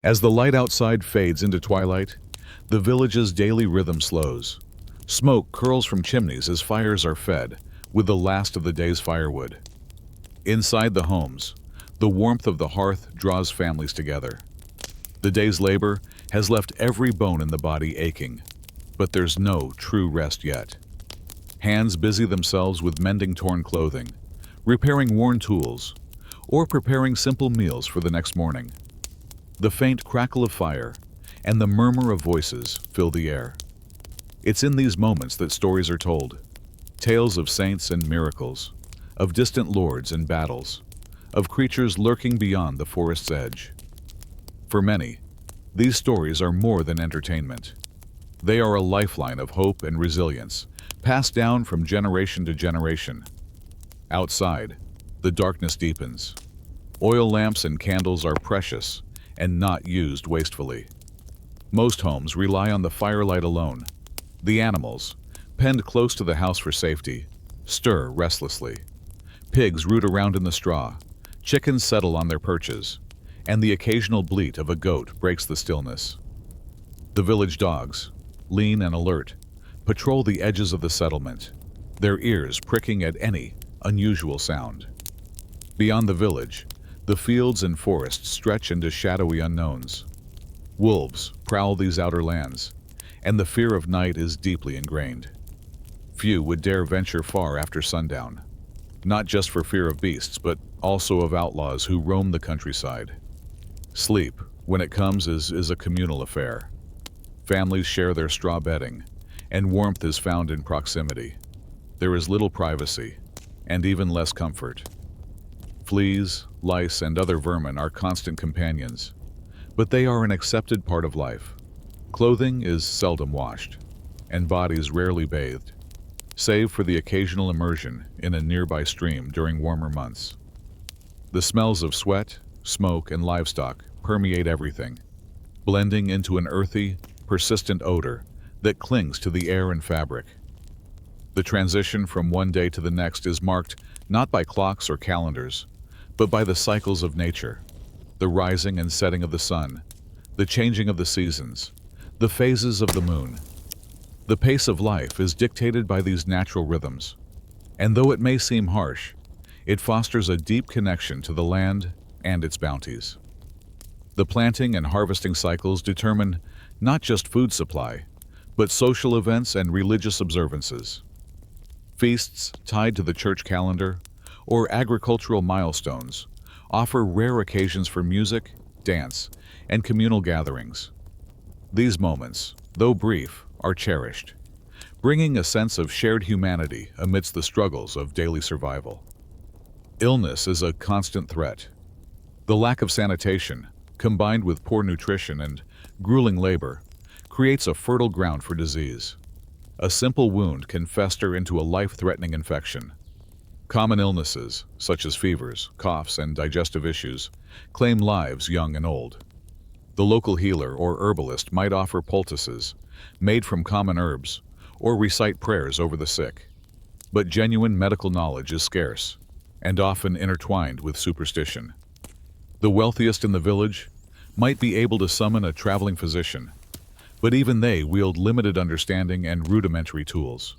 As the light outside fades into twilight, the village's daily rhythm slows. Smoke curls from chimneys as fires are fed with the last of the day's firewood. Inside the homes, the warmth of the hearth draws families together. The day's labor has left every bone in the body aching, but there's no true rest yet. Hands busy themselves with mending torn clothing, repairing worn tools, or preparing simple meals for the next morning. The faint crackle of fire and the murmur of voices fill the air. It's in these moments that stories are told, tales of saints and miracles, of distant lords and battles, of creatures lurking beyond the forest's edge. For many, these stories are more than entertainment. They are a lifeline of hope and resilience, passed down from generation to generation. Outside, the darkness deepens. Oil lamps and candles are precious and not used wastefully. Most homes rely on the firelight alone. The animals, penned close to the house for safety, stir restlessly. Pigs root around in the straw, chickens settle on their perches, and the occasional bleat of a goat breaks the stillness. The village dogs, lean and alert, patrol the edges of the settlement, their ears pricking at any unusual sound. Beyond the village, the fields and forests stretch into shadowy unknowns. Wolves prowl these outer lands, and the fear of night is deeply ingrained. Few would dare venture far after sundown, not just for fear of beasts, but also of outlaws who roam the countryside. Sleep, when it comes, is a communal affair. Families share their straw bedding, and warmth is found in proximity. There is little privacy, and even less comfort. Fleas, lice, and other vermin are constant companions, but they are an accepted part of life. Clothing is seldom washed, and bodies rarely bathed, save for the occasional immersion in a nearby stream during warmer months. The smells of sweat, smoke, and livestock permeate everything, blending into an earthy, persistent odor that clings to the air and fabric. The transition from one day to the next is marked not by clocks or calendars, but by the cycles of nature, the rising and setting of the sun, the changing of the seasons, the phases of the moon. The pace of life is dictated by these natural rhythms, and though it may seem harsh, it fosters a deep connection to the land and its bounties. The planting and harvesting cycles determine not just food supply, but social events and religious observances. Feasts tied to the church calendar or agricultural milestones offer rare occasions for music, dance, and communal gatherings. These moments, though brief, are cherished, bringing a sense of shared humanity amidst the struggles of daily survival. Illness is a constant threat. The lack of sanitation, combined with poor nutrition and grueling labor, creates a fertile ground for disease. A simple wound can fester into a life-threatening infection. Common illnesses, such as fevers, coughs, and digestive issues, claim lives young and old. The local healer or herbalist might offer poultices made from common herbs or recite prayers over the sick. But genuine medical knowledge is scarce and often intertwined with superstition. The wealthiest in the village might be able to summon a traveling physician, but even they wield limited understanding and rudimentary tools.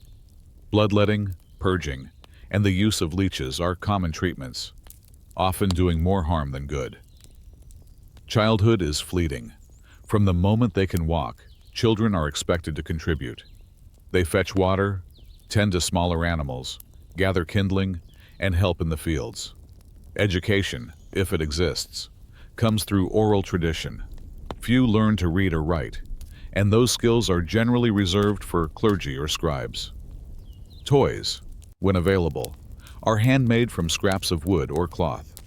Bloodletting, purging, and the use of leeches are common treatments, often doing more harm than good. Childhood is fleeting. From the moment they can walk, children are expected to contribute. They fetch water, tend to smaller animals, gather kindling, and help in the fields. Education, if it exists, comes through oral tradition. Few learn to read or write, and those skills are generally reserved for clergy or scribes. Toys, when available, are handmade from scraps of wood or cloth.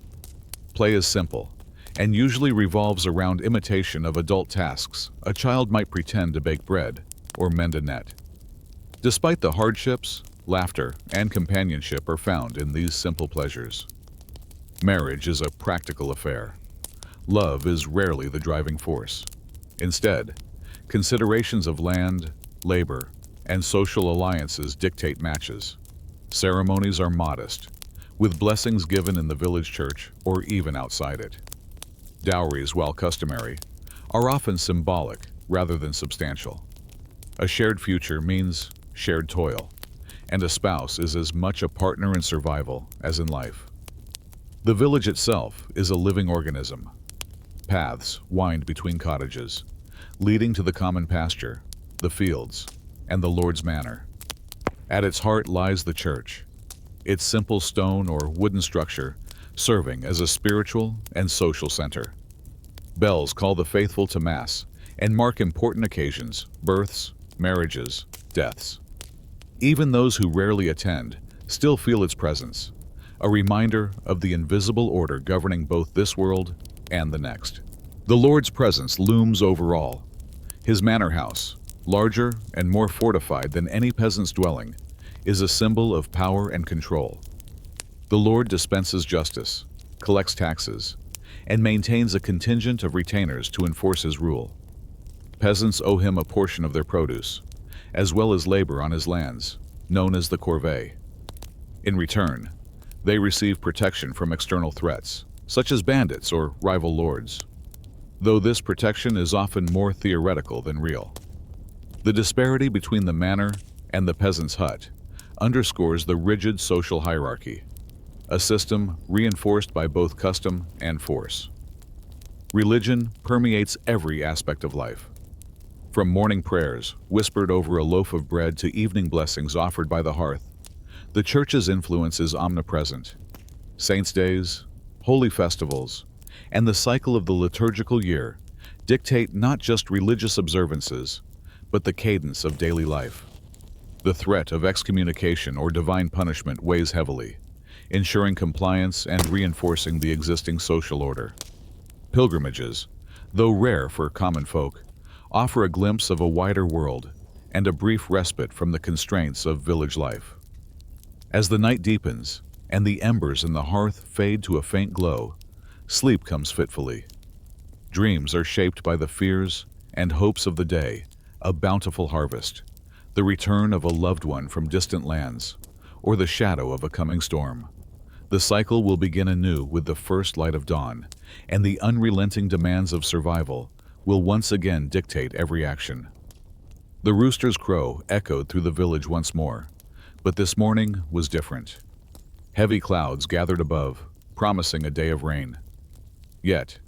Play is simple, and usually revolves around imitation of adult tasks. A child might pretend to bake bread or mend a net. Despite the hardships, laughter and companionship are found in these simple pleasures. Marriage is a practical affair. Love is rarely the driving force. Instead, considerations of land, labor, and social alliances dictate matches. Ceremonies are modest, with blessings given in the village church or even outside it. Dowries, while customary, are often symbolic rather than substantial. A shared future means shared toil, and a spouse is as much a partner in survival as in life. The village itself is a living organism. Paths wind between cottages, leading to the common pasture, the fields, and the Lord's manor. At its heart lies the church, its simple stone or wooden structure serving as a spiritual and social center. Bells call the faithful to Mass and mark important occasions, births, marriages, deaths. Even those who rarely attend still feel its presence, a reminder of the invisible order governing both this world and the next. The Lord's presence looms over all. His manor house, larger and more fortified than any peasant's dwelling, is a symbol of power and control. The Lord dispenses justice, collects taxes, and maintains a contingent of retainers to enforce his rule. Peasants owe him a portion of their produce, as well as labor on his lands, known as the corvée. In return, they receive protection from external threats, such as bandits or rival lords, though this protection is often more theoretical than real. The disparity between the manor and the peasant's hut underscores the rigid social hierarchy, a system reinforced by both custom and force. Religion permeates every aspect of life. From morning prayers whispered over a loaf of bread to evening blessings offered by the hearth, the Church's influence is omnipresent. Saints' days, holy festivals, and the cycle of the liturgical year dictate not just religious observances, but the cadence of daily life. The threat of excommunication or divine punishment weighs heavily, ensuring compliance and reinforcing the existing social order. Pilgrimages, though rare for common folk, offer a glimpse of a wider world and a brief respite from the constraints of village life. As the night deepens and the embers in the hearth fade to a faint glow, sleep comes fitfully. Dreams are shaped by the fears and hopes of the day, a bountiful harvest, the return of a loved one from distant lands, or the shadow of a coming storm. The cycle will begin anew with the first light of dawn, and the unrelenting demands of survival will once again dictate every action. The rooster's crow echoed through the village once more, but this morning was different. Heavy clouds gathered above, promising a day of rain. Yet,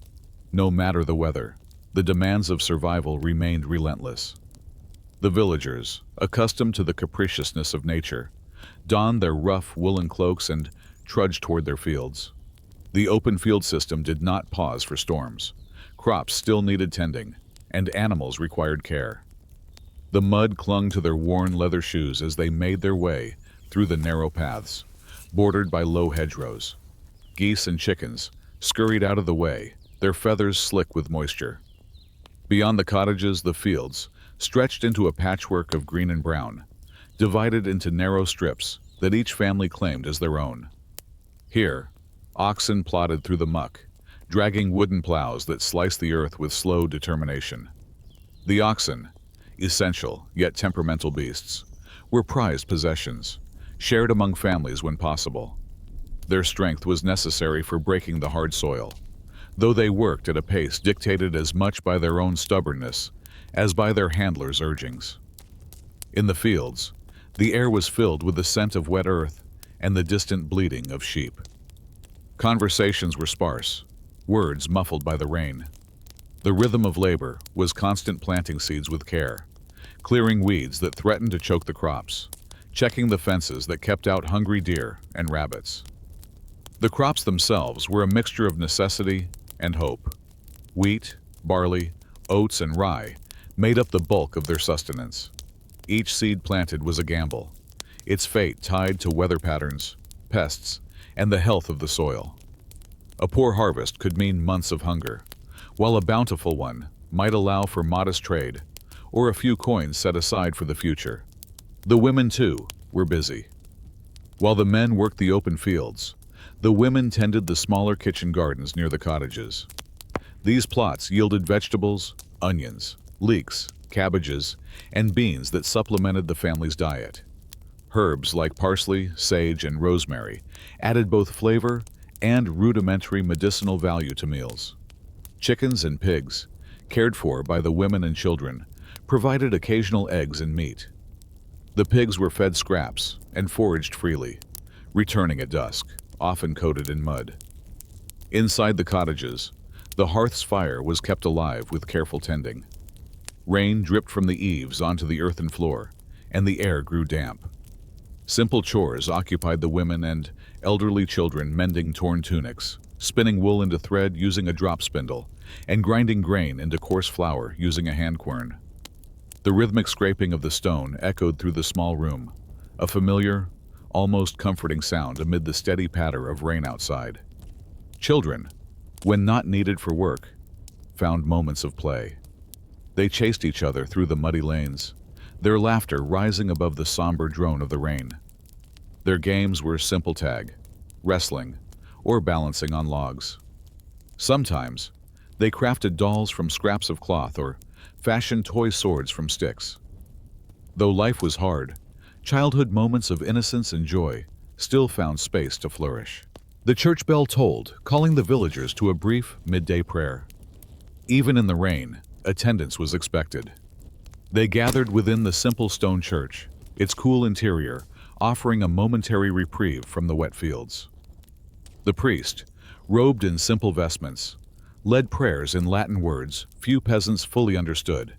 no matter the weather, the demands of survival remained relentless. The villagers, accustomed to the capriciousness of nature, donned their rough woolen cloaks and trudged toward their fields. The open field system did not pause for storms. Crops still needed tending, and animals required care. The mud clung to their worn leather shoes as they made their way through the narrow paths, bordered by low hedgerows. Geese and chickens scurried out of the way, their feathers slick with moisture. Beyond the cottages, the fields stretched into a patchwork of green and brown, divided into narrow strips that each family claimed as their own. Here, oxen plodded through the muck, dragging wooden plows that sliced the earth with slow determination. The oxen, essential yet temperamental beasts, were prized possessions, shared among families when possible. Their strength was necessary for breaking the hard soil, though they worked at a pace dictated as much by their own stubbornness as by their handlers' urgings. In the fields, the air was filled with the scent of wet earth and the distant bleating of sheep. Conversations were sparse, words muffled by the rain. The rhythm of labor was constant planting seeds with care, clearing weeds that threatened to choke the crops, checking the fences that kept out hungry deer and rabbits. The crops themselves were a mixture of necessity and hope. Wheat, barley, oats, and rye made up the bulk of their sustenance. Each seed planted was a gamble, its fate tied to weather patterns, pests, and the health of the soil. A poor harvest could mean months of hunger, while a bountiful one might allow for modest trade or a few coins set aside for the future. The women, too, were busy. While the men worked the open fields, the women tended the smaller kitchen gardens near the cottages. These plots yielded vegetables, onions, leeks, cabbages, and beans that supplemented the family's diet. Herbs like parsley, sage, and rosemary added both flavor and rudimentary medicinal value to meals. Chickens and pigs cared for by the women and children, provided occasional eggs and meat. The pigs were fed scraps and foraged freely, returning at dusk, often coated in mud. Inside the cottages, the hearth's fire was kept alive with careful tending. Rain dripped from the eaves onto the earthen floor, and the air grew damp. Simple chores occupied the women and elderly children, mending torn tunics, spinning wool into thread using a drop spindle, and grinding grain into coarse flour using a hand quern. The rhythmic scraping of the stone echoed through the small room, a familiar, almost comforting sound amid the steady patter of rain outside. Children, when not needed for work, found moments of play. They chased each other through the muddy lanes, their laughter rising above the somber drone of the rain. Their games were simple tag, wrestling, or balancing on logs. Sometimes, they crafted dolls from scraps of cloth or fashioned toy swords from sticks. Though life was hard, childhood moments of innocence and joy still found space to flourish. The church bell tolled, calling the villagers to a brief midday prayer. Even in the rain, attendance was expected. They gathered within the simple stone church, its cool interior offering a momentary reprieve from the wet fields. The priest, robed in simple vestments, led prayers in Latin words few peasants fully understood,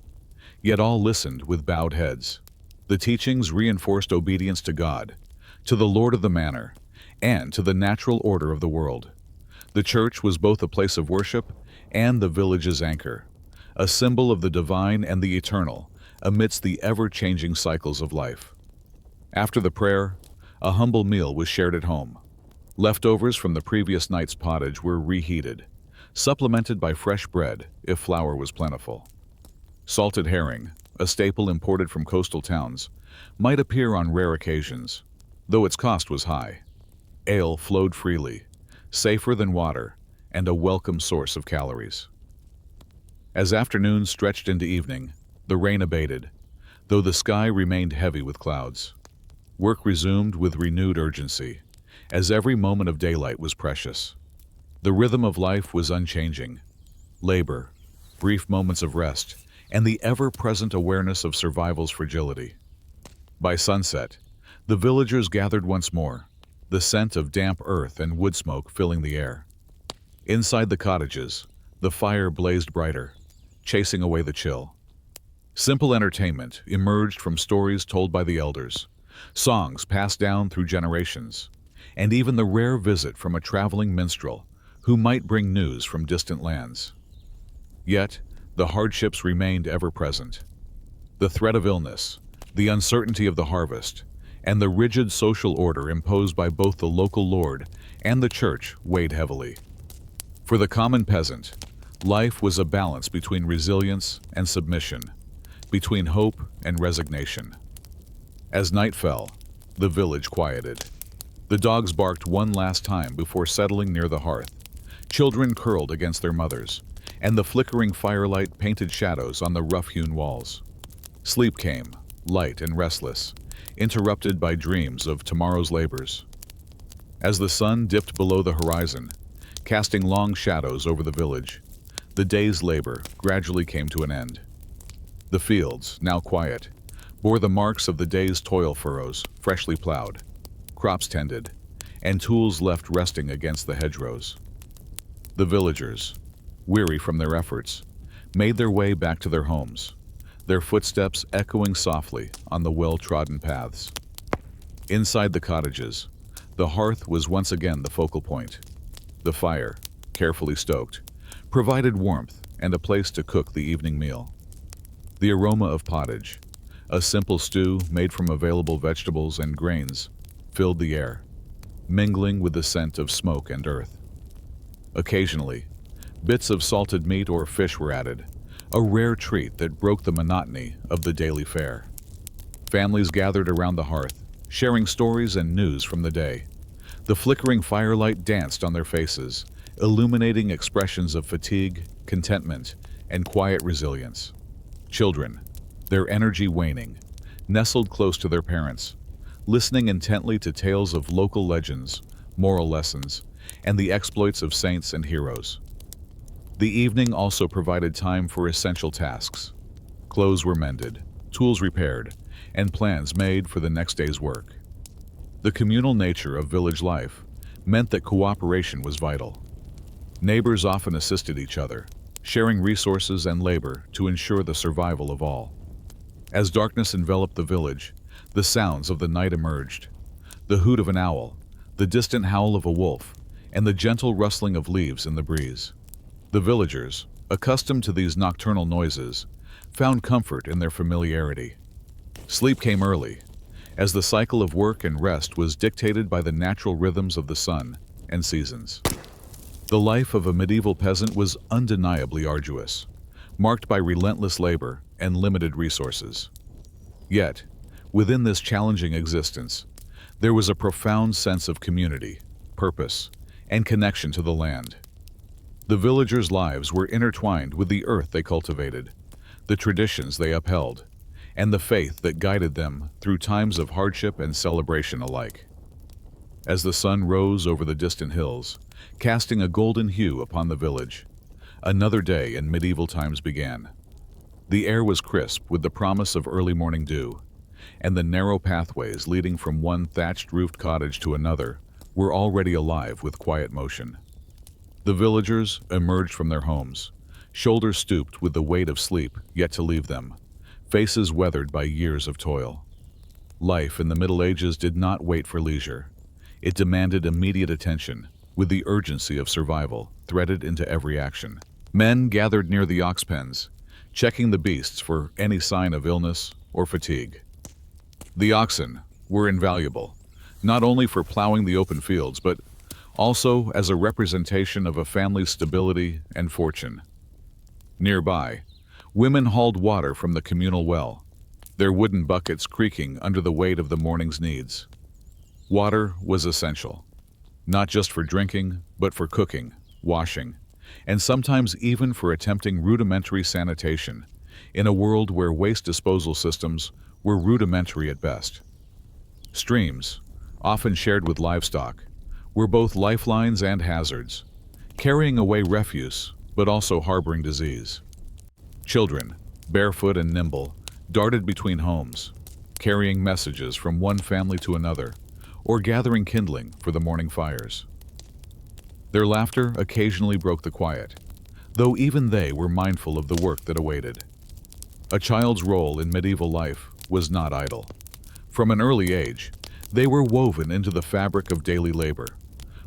yet all listened with bowed heads. The teachings reinforced obedience to God, to the Lord of the manor, and to the natural order of the world. The church was both a place of worship and the village's anchor, a symbol of the divine and the eternal amidst the ever-changing cycles of life. After the prayer, a humble meal was shared at home. Leftovers from the previous night's pottage were reheated, supplemented by fresh bread if flour was plentiful. Salted herring, a staple imported from coastal towns, might appear on rare occasions, though its cost was high. Ale flowed freely, safer than water, and a welcome source of calories. As afternoon stretched into evening, the rain abated, though the sky remained heavy with clouds. Work resumed with renewed urgency, as every moment of daylight was precious. The rhythm of life was unchanging. Labor, brief moments of rest, and the ever-present awareness of survival's fragility. By sunset, the villagers gathered once more, the scent of damp earth and wood smoke filling the air. Inside the cottages, the fire blazed brighter, chasing away the chill. Simple entertainment emerged from stories told by the elders, songs passed down through generations, and even the rare visit from a traveling minstrel who might bring news from distant lands. Yet, the hardships remained ever present. The threat of illness, the uncertainty of the harvest, and the rigid social order imposed by both the local lord and the church weighed heavily. For the common peasant, life was a balance between resilience and submission, between hope and resignation. As night fell, the village quieted. The dogs barked one last time before settling near the hearth. Children curled against their mothers, and the flickering firelight painted shadows on the rough-hewn walls. Sleep came, light and restless, interrupted by dreams of tomorrow's labors. As the sun dipped below the horizon, casting long shadows over the village, the day's labor gradually came to an end. The fields, now quiet, bore the marks of the day's toil furrows, freshly plowed, crops tended, and tools left resting against the hedgerows. The villagers, weary from their efforts, made their way back to their homes, their footsteps echoing softly on the well-trodden paths. Inside the cottages, the hearth was once again the focal point. The fire, carefully stoked, provided warmth and a place to cook the evening meal. The aroma of pottage, a simple stew made from available vegetables and grains, filled the air, mingling with the scent of smoke and earth. Occasionally, bits of salted meat or fish were added, a rare treat that broke the monotony of the daily fare. Families gathered around the hearth, sharing stories and news from the day. The flickering firelight danced on their faces, illuminating expressions of fatigue, contentment, and quiet resilience. Children, their energy waning, nestled close to their parents, listening intently to tales of local legends, moral lessons, and the exploits of saints and heroes. The evening also provided time for essential tasks. Clothes were mended, tools repaired, and plans made for the next day's work. The communal nature of village life meant that cooperation was vital. Neighbors often assisted each other, sharing resources and labor to ensure the survival of all. As darkness enveloped the village, the sounds of the night emerged: the hoot of an owl, the distant howl of a wolf, and the gentle rustling of leaves in the breeze. The villagers, accustomed to these nocturnal noises, found comfort in their familiarity. Sleep came early, as the cycle of work and rest was dictated by the natural rhythms of the sun and seasons. The life of a medieval peasant was undeniably arduous, marked by relentless labor and limited resources. Yet, within this challenging existence, there was a profound sense of community, purpose, and connection to the land. The villagers' lives were intertwined with the earth they cultivated, the traditions they upheld, and the faith that guided them through times of hardship and celebration alike. As the sun rose over the distant hills, casting a golden hue upon the village, another day in medieval times began. The air was crisp with the promise of early morning dew, and the narrow pathways leading from one thatched-roofed cottage to another were already alive with quiet motion. The villagers emerged from their homes, shoulders stooped with the weight of sleep yet to leave them, faces weathered by years of toil. Life in the Middle Ages did not wait for leisure. It demanded immediate attention, with the urgency of survival threaded into every action. Men gathered near the ox pens, checking the beasts for any sign of illness or fatigue. The oxen were invaluable, not only for plowing the open fields, but also as a representation of a family's stability and fortune. Nearby, women hauled water from the communal well, their wooden buckets creaking under the weight of the morning's needs. Water was essential, not just for drinking, but for cooking, washing, and sometimes even for attempting rudimentary sanitation in a world where waste disposal systems were rudimentary at best. Streams, often shared with livestock, were both lifelines and hazards, carrying away refuse but also harboring disease. Children, barefoot and nimble, darted between homes, carrying messages from one family to another, or gathering kindling for the morning fires. Their laughter occasionally broke the quiet, though even they were mindful of the work that awaited. A child's role in medieval life was not idle. From an early age, they were woven into the fabric of daily labor,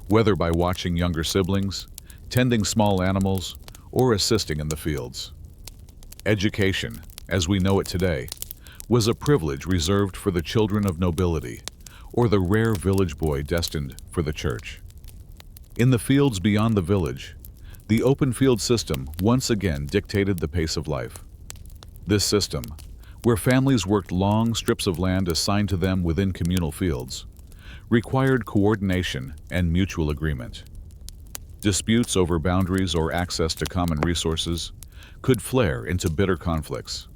whether by watching younger siblings, tending small animals, or assisting in the fields. Education, as we know it today, was a privilege reserved for the children of nobility, or the rare village boy destined for the church. In the fields beyond the village, the open field system once again dictated the pace of life. This system, where families worked long strips of land assigned to them within communal fields, required coordination and mutual agreement. Disputes over boundaries or access to common resources could flare into bitter conflicts,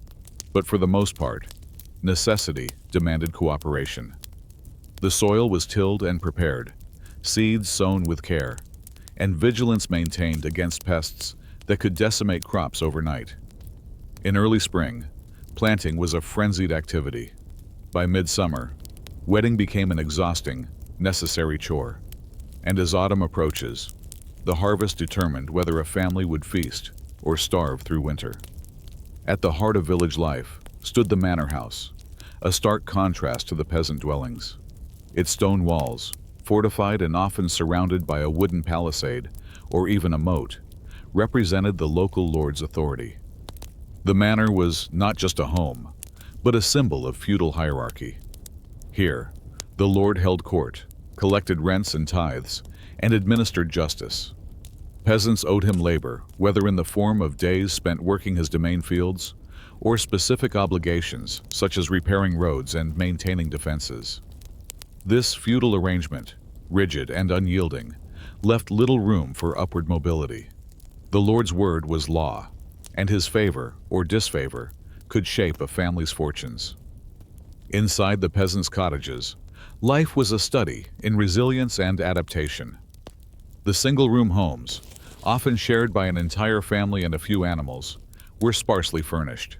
but for the most part, necessity demanded cooperation. The soil was tilled and prepared, seeds sown with care, and vigilance maintained against pests that could decimate crops overnight. In early spring, planting was a frenzied activity. By midsummer, wedding became an exhausting, necessary chore. And as autumn approaches, the harvest determined whether a family would feast or starve through winter. At the heart of village life stood the manor house, a stark contrast to the peasant dwellings. Its stone walls, fortified and often surrounded by a wooden palisade or even a moat, represented the local lord's authority. The manor was not just a home, but a symbol of feudal hierarchy. Here, the lord held court, collected rents and tithes, and administered justice. Peasants owed him labor, whether in the form of days spent working his domain fields, or specific obligations such as repairing roads and maintaining defenses. This feudal arrangement, rigid and unyielding, left little room for upward mobility. The lord's word was law, and his favor or disfavor could shape a family's fortunes. Inside the peasants' cottages, life was a study in resilience and adaptation. The single-room homes, often shared by an entire family and a few animals, were sparsely furnished.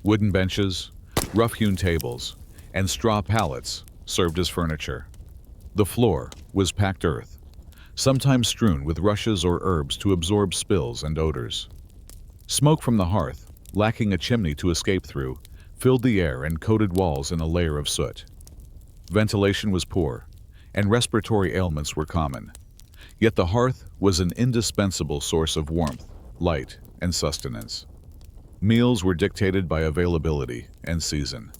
Wooden benches, rough-hewn tables, and straw pallets served as furniture. The floor was packed earth, sometimes strewn with rushes or herbs to absorb spills and odors. Smoke from the hearth, lacking a chimney to escape through, filled the air and coated walls in a layer of soot. Ventilation was poor, and respiratory ailments were common. Yet the hearth was an indispensable source of warmth, light, and sustenance. Meals were dictated by availability and season.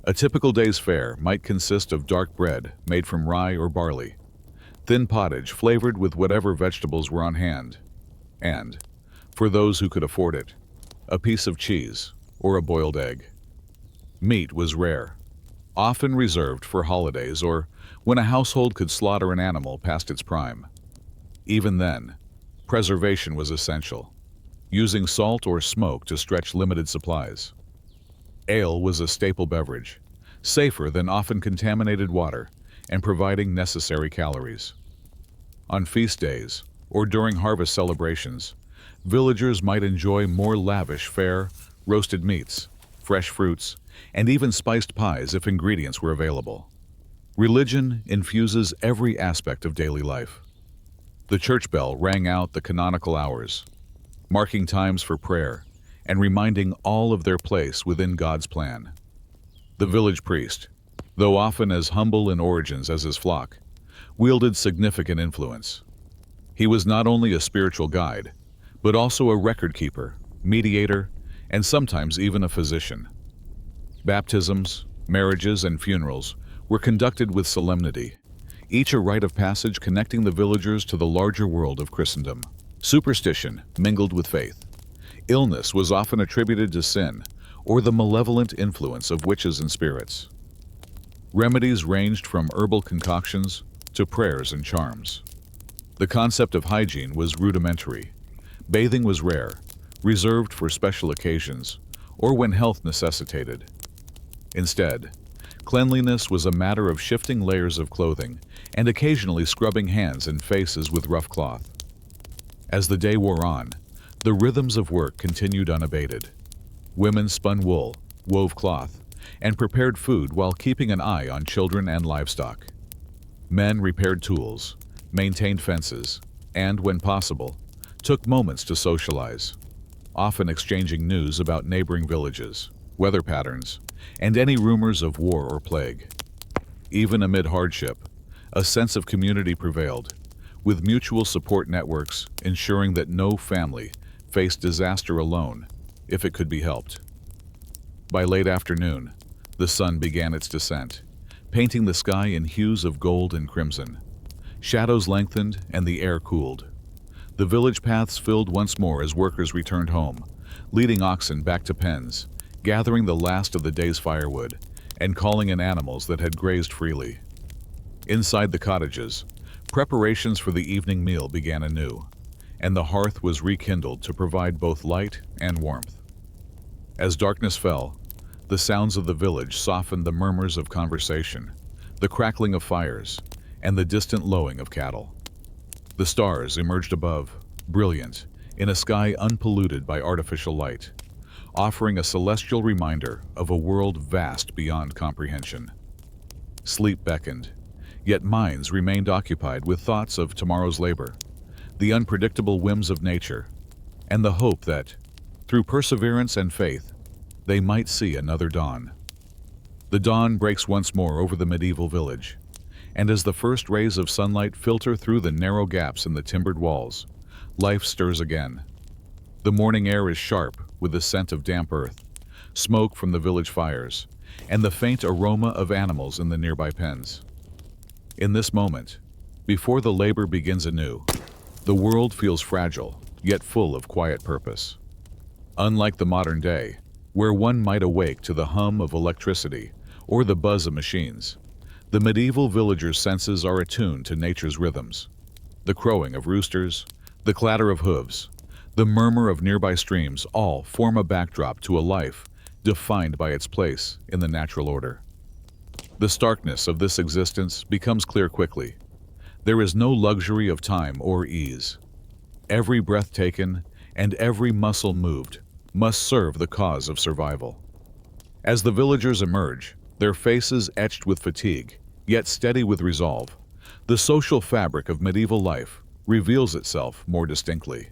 A typical day's fare might consist of dark bread made from rye or barley, thin pottage flavored with whatever vegetables were on hand, and, for those who could afford it, a piece of cheese or a boiled egg. Meat was rare, often reserved for holidays or when a household could slaughter an animal past its prime. Even then, preservation was essential, using salt or smoke to stretch limited supplies. Ale was a staple beverage, safer than often contaminated water and providing necessary calories. On feast days or during harvest celebrations, villagers might enjoy more lavish fare, roasted meats, fresh fruits, and even spiced pies if ingredients were available. Religion infuses every aspect of daily life. The church bell rang out the canonical hours, marking times for prayer and reminding all of their place within God's plan. The village priest, though often as humble in origins as his flock, wielded significant influence. He was not only a spiritual guide, but also a record keeper, mediator, and sometimes even a physician. Baptisms, marriages, and funerals were conducted with solemnity, each a rite of passage connecting the villagers to the larger world of Christendom. Superstition mingled with faith. Illness was often attributed to sin or the malevolent influence of witches and spirits. Remedies ranged from herbal concoctions to prayers and charms. The concept of hygiene was rudimentary. Bathing was rare, reserved for special occasions, or when health necessitated. Instead, cleanliness was a matter of shifting layers of clothing and occasionally scrubbing hands and faces with rough cloth. As the day wore on, the rhythms of work continued unabated. Women spun wool, wove cloth, and prepared food while keeping an eye on children and livestock. Men repaired tools, maintained fences, and, when possible, took moments to socialize, often exchanging news about neighboring villages, weather patterns, and any rumors of war or plague. Even amid hardship, a sense of community prevailed, with mutual support networks ensuring that no family faced disaster alone if it could be helped. By late afternoon, the sun began its descent, painting the sky in hues of gold and crimson. Shadows lengthened and the air cooled. The village paths filled once more as workers returned home, leading oxen back to pens, gathering the last of the day's firewood, and calling in animals that had grazed freely. Inside the cottages, preparations for the evening meal began anew, and the hearth was rekindled to provide both light and warmth. As darkness fell, the sounds of the village softened the murmurs of conversation, the crackling of fires, and the distant lowing of cattle. The stars emerged above, brilliant, in a sky unpolluted by artificial light, offering a celestial reminder of a world vast beyond comprehension. Sleep beckoned, yet minds remained occupied with thoughts of tomorrow's labor, the unpredictable whims of nature, and the hope that, through perseverance and faith, they might see another dawn. The dawn breaks once more over the medieval village, and as the first rays of sunlight filter through the narrow gaps in the timbered walls, life stirs again. The morning air is sharp with the scent of damp earth, smoke from the village fires, and the faint aroma of animals in the nearby pens. In this moment, before the labor begins anew, the world feels fragile, yet full of quiet purpose. Unlike the modern day, where one might awake to the hum of electricity or the buzz of machines, the medieval villagers' senses are attuned to nature's rhythms. The crowing of roosters, the clatter of hooves, the murmur of nearby streams all form a backdrop to a life defined by its place in the natural order. The starkness of this existence becomes clear quickly. There is no luxury of time or ease. Every breath taken and every muscle moved must serve the cause of survival. As the villagers emerge, their faces etched with fatigue, yet steady with resolve, the social fabric of medieval life reveals itself more distinctly.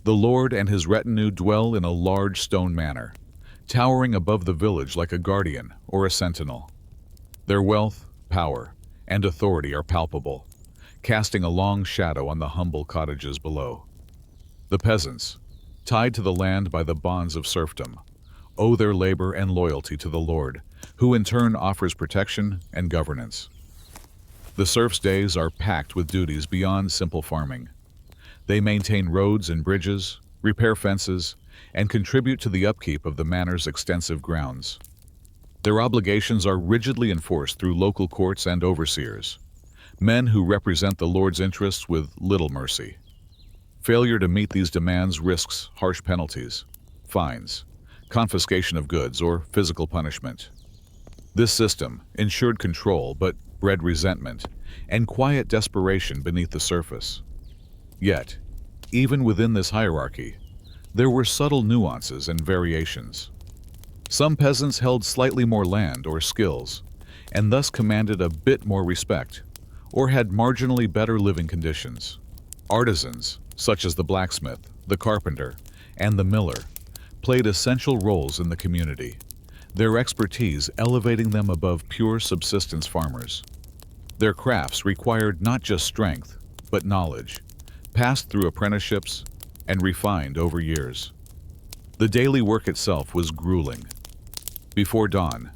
The lord and his retinue dwell in a large stone manor, towering above the village like a guardian or a sentinel. Their wealth, power, and authority are palpable, casting a long shadow on the humble cottages below. The peasants, tied to the land by the bonds of serfdom, owe their labor and loyalty to the lord, who in turn offers protection and governance. The serfs' days are packed with duties beyond simple farming. They maintain roads and bridges, repair fences, and contribute to the upkeep of the manor's extensive grounds. Their obligations are rigidly enforced through local courts and overseers, men who represent the lord's interests with little mercy. Failure to meet these demands risks harsh penalties, fines, confiscation of goods, or physical punishment. This system ensured control but bred resentment and quiet desperation beneath the surface. Yet, even within this hierarchy, there were subtle nuances and variations. Some peasants held slightly more land or skills, and thus commanded a bit more respect, or had marginally better living conditions. Artisans, such as the blacksmith, the carpenter, and the miller, played essential roles in the community, their expertise elevating them above pure subsistence farmers. Their crafts required not just strength, but knowledge, passed through apprenticeships and refined over years. The daily work itself was grueling. Before dawn,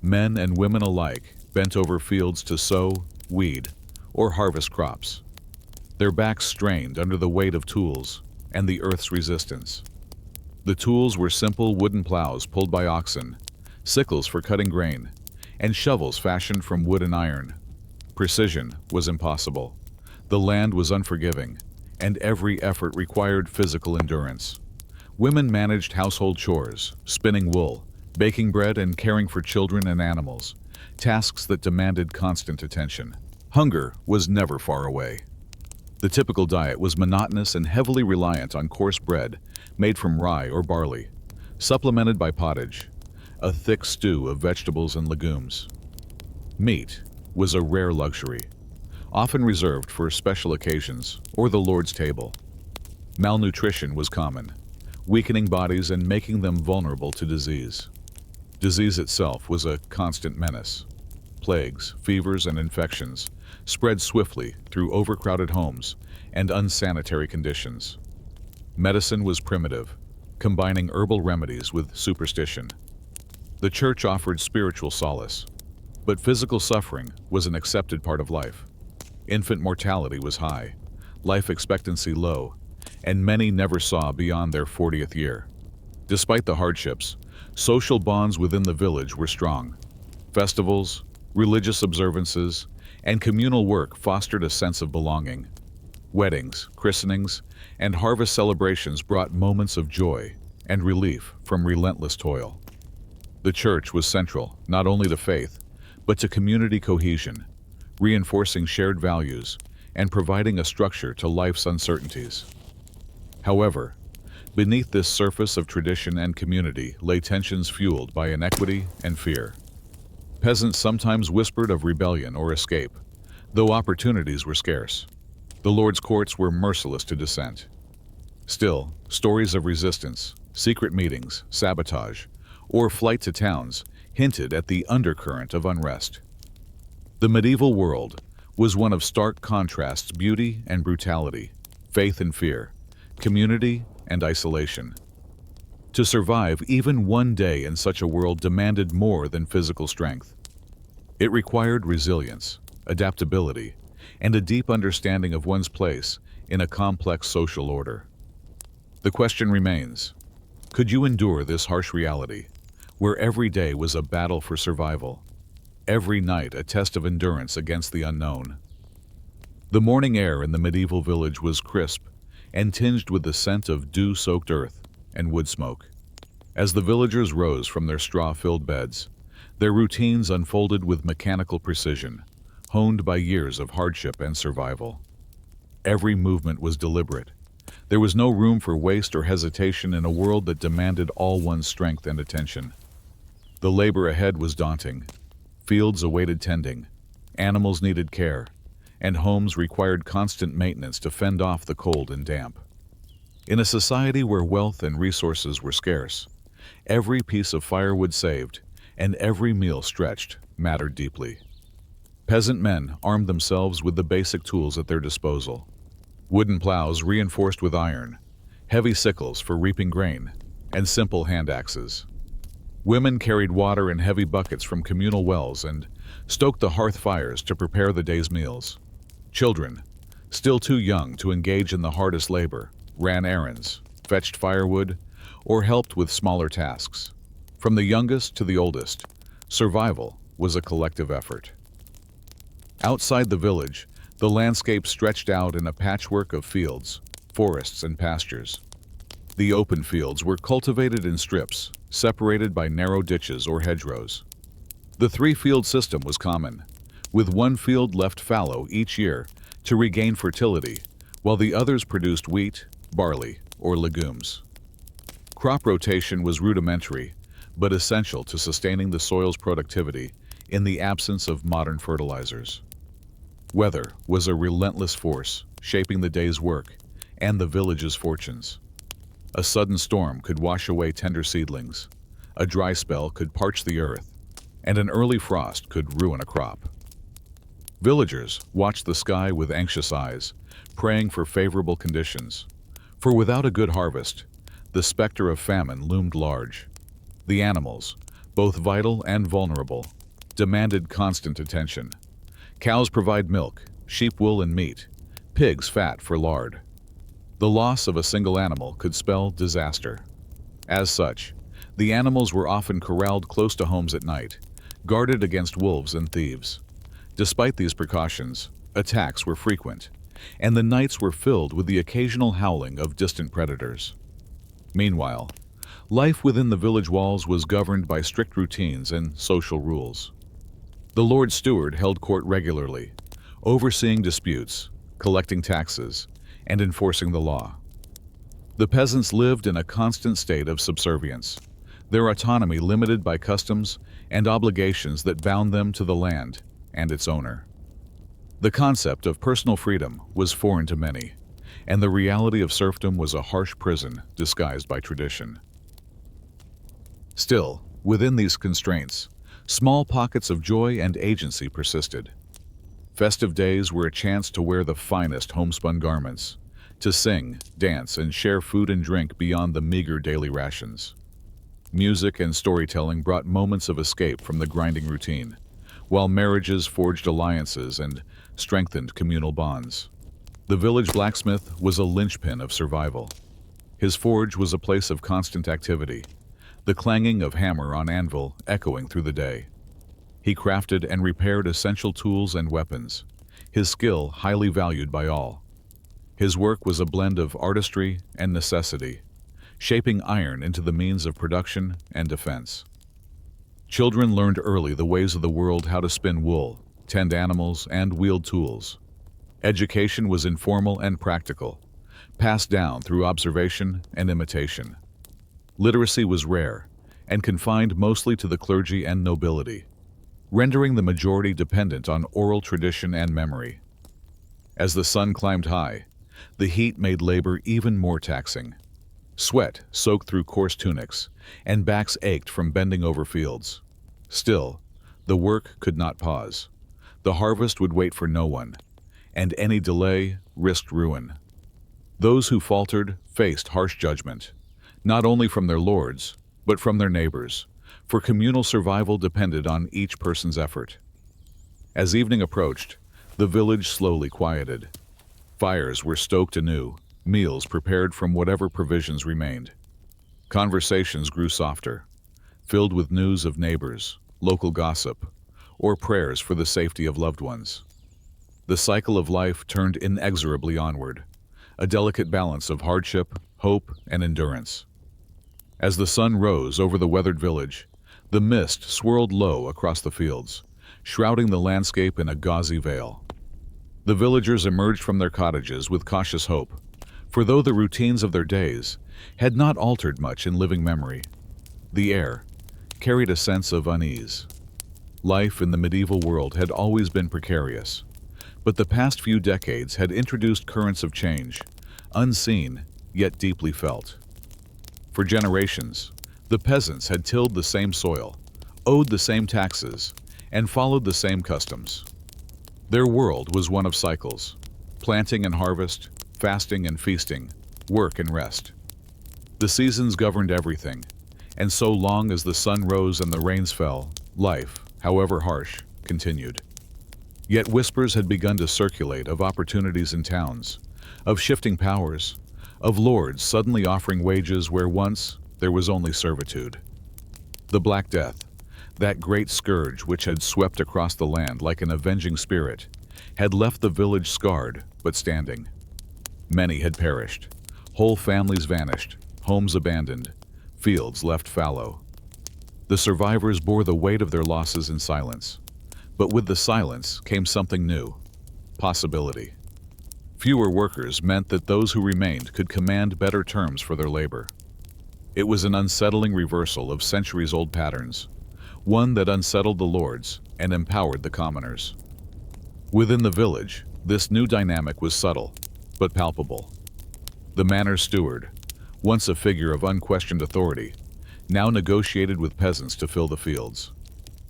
men and women alike bent over fields to sow, weed, or harvest crops, their backs strained under the weight of tools and the earth's resistance. The tools were simple wooden plows pulled by oxen, sickles for cutting grain, and shovels fashioned from wood and iron. Precision was impossible. The land was unforgiving, and every effort required physical endurance. Women managed household chores, spinning wool, baking bread, and caring for children and animals, tasks that demanded constant attention. Hunger was never far away. The typical diet was monotonous and heavily reliant on coarse bread made from rye or barley, supplemented by pottage, a thick stew of vegetables and legumes. Meat was a rare luxury, often reserved for special occasions or the Lord's table. Malnutrition was common, weakening bodies and making them vulnerable to disease. Disease itself was a constant menace. Plagues, fevers, and infections spread swiftly through overcrowded homes and unsanitary conditions. Medicine was primitive, combining herbal remedies with superstition. The church offered spiritual solace, but physical suffering was an accepted part of life. Infant mortality was high, life expectancy low, and many never saw beyond their 40th year. Despite the hardships, social bonds within the village were strong. Festivals, religious observances, and communal work fostered a sense of belonging. Weddings, christenings, and harvest celebrations brought moments of joy and relief from relentless toil. The church was central not only to faith, but to community cohesion, reinforcing shared values and providing a structure to life's uncertainties. However, beneath this surface of tradition and community lay tensions fueled by inequity and fear. Peasants sometimes whispered of rebellion or escape, though opportunities were scarce. The Lord's courts were merciless to dissent. Still, stories of resistance, secret meetings, sabotage, or flight to towns hinted at the undercurrent of unrest. The medieval world was one of stark contrasts: beauty and brutality, faith and fear, community and isolation. To survive even one day in such a world demanded more than physical strength. It required resilience, adaptability, and a deep understanding of one's place in a complex social order. The question remains, could you endure this harsh reality, where every day was a battle for survival, every night a test of endurance against the unknown? The morning air in the medieval village was crisp and tinged with the scent of dew-soaked earth and wood smoke. As the villagers rose from their straw-filled beds, their routines unfolded with mechanical precision, honed by years of hardship and survival. Every movement was deliberate, There was no room for waste or hesitation in a world that demanded all one's strength and attention. The labor ahead was daunting. Fields awaited tending, animals needed care, and homes required constant maintenance to fend off the cold and damp. In a society where wealth and resources were scarce, every piece of firewood saved and every meal stretched mattered deeply. Peasant men armed themselves with the basic tools at their disposal: wooden plows reinforced with iron, heavy sickles for reaping grain, and simple hand axes. Women carried water in heavy buckets from communal wells and stoked the hearth fires to prepare the day's meals. Children, still too young to engage in the hardest labor, ran errands, fetched firewood, or helped with smaller tasks. From the youngest to the oldest, survival was a collective effort. Outside the village, the landscape stretched out in a patchwork of fields, forests, and pastures. The open fields were cultivated in strips, separated by narrow ditches or hedgerows. The three-field system was common, with one field left fallow each year to regain fertility, while the others produced wheat, barley, or legumes. Crop rotation was rudimentary, but essential to sustaining the soil's productivity in the absence of modern fertilizers. Weather was a relentless force, shaping the day's work and the village's fortunes. A sudden storm could wash away tender seedlings, a dry spell could parch the earth, and an early frost could ruin a crop. Villagers watched the sky with anxious eyes, praying for favorable conditions. For without a good harvest, the specter of famine loomed large. The animals, both vital and vulnerable, demanded constant attention. Cows provide milk, sheep wool and meat, pigs fat for lard. The loss of a single animal could spell disaster. As such, the animals were often corralled close to homes at night, guarded against wolves and thieves. Despite these precautions, attacks were frequent, and the nights were filled with the occasional howling of distant predators. Meanwhile, life within the village walls was governed by strict routines and social rules. The Lord Steward held court regularly, overseeing disputes, collecting taxes, and enforcing the law. The peasants lived in a constant state of subservience, their autonomy limited by customs and obligations that bound them to the land and its owner. The concept of personal freedom was foreign to many, and the reality of serfdom was a harsh prison disguised by tradition. Still, within these constraints, small pockets of joy and agency persisted. Festive days were a chance to wear the finest homespun garments, to sing, dance, and share food and drink beyond the meager daily rations. Music and storytelling brought moments of escape from the grinding routine, while marriages forged alliances and strengthened communal bonds. The village blacksmith was a linchpin of survival. His forge was a place of constant activity, the clanging of hammer on anvil echoing through the day. He crafted and repaired essential tools and weapons, his skill highly valued by all. His work was a blend of artistry and necessity, shaping iron into the means of production and defense. Children learned early the ways of the world: how to spin wool, tend animals, and wield tools. Education was informal and practical, passed down through observation and imitation. Literacy was rare and confined mostly to the clergy and nobility, rendering the majority dependent on oral tradition and memory. As the sun climbed high, the heat made labor even more taxing. Sweat soaked through coarse tunics, and backs ached from bending over fields. Still, the work could not pause. The harvest would wait for no one, and any delay risked ruin. Those who faltered faced harsh judgment, not only from their lords, but from their neighbors, for communal survival depended on each person's effort. As evening approached, the village slowly quieted. Fires were stoked anew, meals prepared from whatever provisions remained. Conversations grew softer, filled with news of neighbors, local gossip, or prayers for the safety of loved ones. The cycle of life turned inexorably onward, a delicate balance of hardship, hope, and endurance. As the sun rose over the weathered village, the mist swirled low across the fields, shrouding the landscape in a gauzy veil. The villagers emerged from their cottages with cautious hope, For though the routines of their days had not altered much in living memory, the air carried a sense of unease. Life in the medieval world had always been precarious, but the past few decades had introduced currents of change, unseen yet deeply felt. For generations, the peasants had tilled the same soil, owed the same taxes, and followed the same customs. Their world was one of cycles: planting and harvest, fasting and feasting, work and rest. The seasons governed everything, and so long as the sun rose and the rains fell, life, however harsh, continued. Yet whispers had begun to circulate of opportunities in towns, of shifting powers, of lords suddenly offering wages where once there was only servitude. The Black Death, that great scourge which had swept across the land like an avenging spirit, had left the village scarred but standing. Many had perished, whole families vanished, homes abandoned, fields left fallow. The survivors bore the weight of their losses in silence, but with the silence came something new: possibility. Fewer workers meant that those who remained could command better terms for their labor. It was an unsettling reversal of centuries-old patterns, one that unsettled the lords and empowered the commoners. Within the village, this new dynamic was subtle, but palpable. The manor steward, once a figure of unquestioned authority, now negotiated with peasants to fill the fields.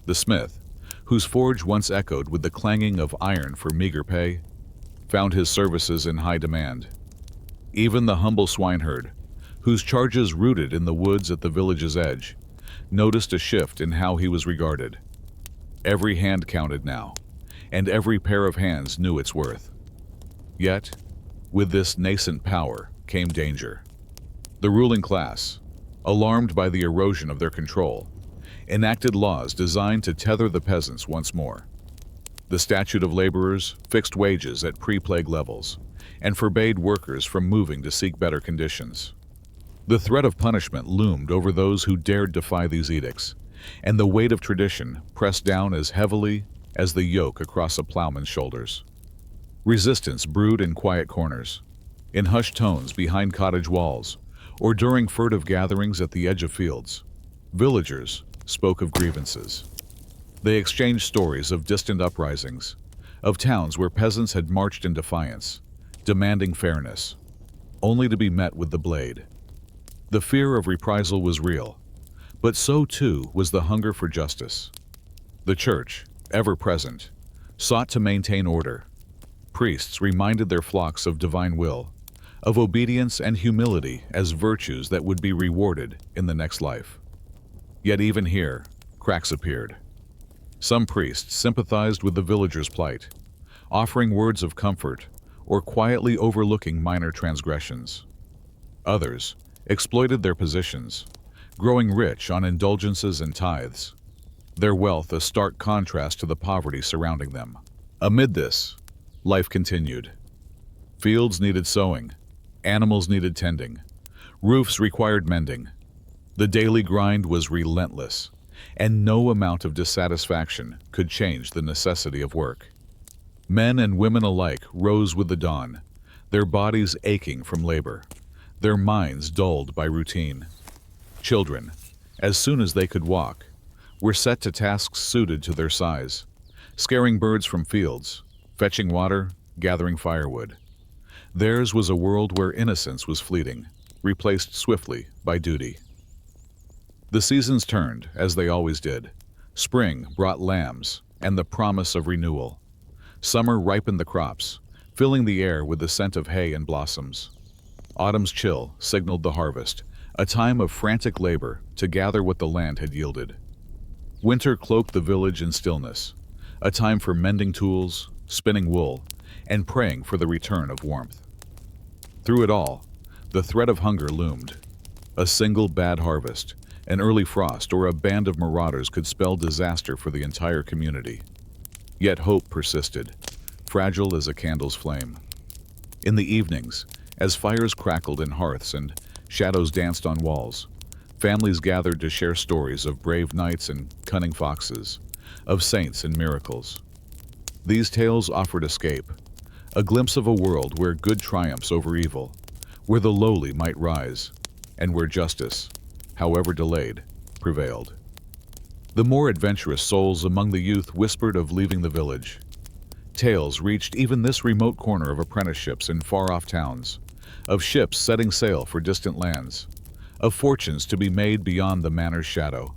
The smith, whose forge once echoed with the clanging of iron for meager pay, found his services in high demand. Even the humble swineherd, whose charges rooted in the woods at the village's edge, noticed a shift in how he was regarded. Every hand counted now, and every pair of hands knew its worth. Yet, with this nascent power came danger. The ruling class, alarmed by the erosion of their control, enacted laws designed to tether the peasants once more. The Statute of Laborers fixed wages at pre-plague levels and forbade workers from moving to seek better conditions. The threat of punishment loomed over those who dared defy these edicts, and the weight of tradition pressed down as heavily as the yoke across a plowman's shoulders. Resistance brewed in quiet corners, in hushed tones behind cottage walls, or during furtive gatherings at the edge of fields. Villagers spoke of grievances. They exchanged stories of distant uprisings, of towns where peasants had marched in defiance, demanding fairness, only to be met with the blade. The fear of reprisal was real, but so too was the hunger for justice. The church, ever present, sought to maintain order. Priests reminded their flocks of divine will, of obedience and humility as virtues that would be rewarded in the next life. Yet even here, cracks appeared. Some priests sympathized with the villagers' plight, offering words of comfort or quietly overlooking minor transgressions. Others exploited their positions, growing rich on indulgences and tithes, their wealth a stark contrast to the poverty surrounding them. Amid this, life continued. Fields needed sowing, animals needed tending, roofs required mending. The daily grind was relentless, and no amount of dissatisfaction could change the necessity of work. Men and women alike rose with the dawn, their bodies aching from labor, their minds dulled by routine. Children, as soon as they could walk, were set to tasks suited to their size, scaring birds from fields, fetching water, gathering firewood. Theirs was a world where innocence was fleeting, replaced swiftly by duty. The seasons turned, as they always did. Spring brought lambs and the promise of renewal. Summer ripened the crops, filling the air with the scent of hay and blossoms. Autumn's chill signaled the harvest, a time of frantic labor to gather what the land had yielded. Winter cloaked the village in stillness, a time for mending tools, spinning wool, and praying for the return of warmth. Through it all, the threat of hunger loomed. A single bad harvest, an early frost, or a band of marauders could spell disaster for the entire community. Yet hope persisted, fragile as a candle's flame. In the evenings, as fires crackled in hearths and shadows danced on walls, families gathered to share stories of brave knights and cunning foxes, of saints and miracles. These tales offered escape, a glimpse of a world where good triumphs over evil, where the lowly might rise, and where justice, however delayed, prevailed. The more adventurous souls among the youth whispered of leaving the village. Tales reached even this remote corner of apprenticeships in far-off towns, of ships setting sail for distant lands, of fortunes to be made beyond the manor's shadow.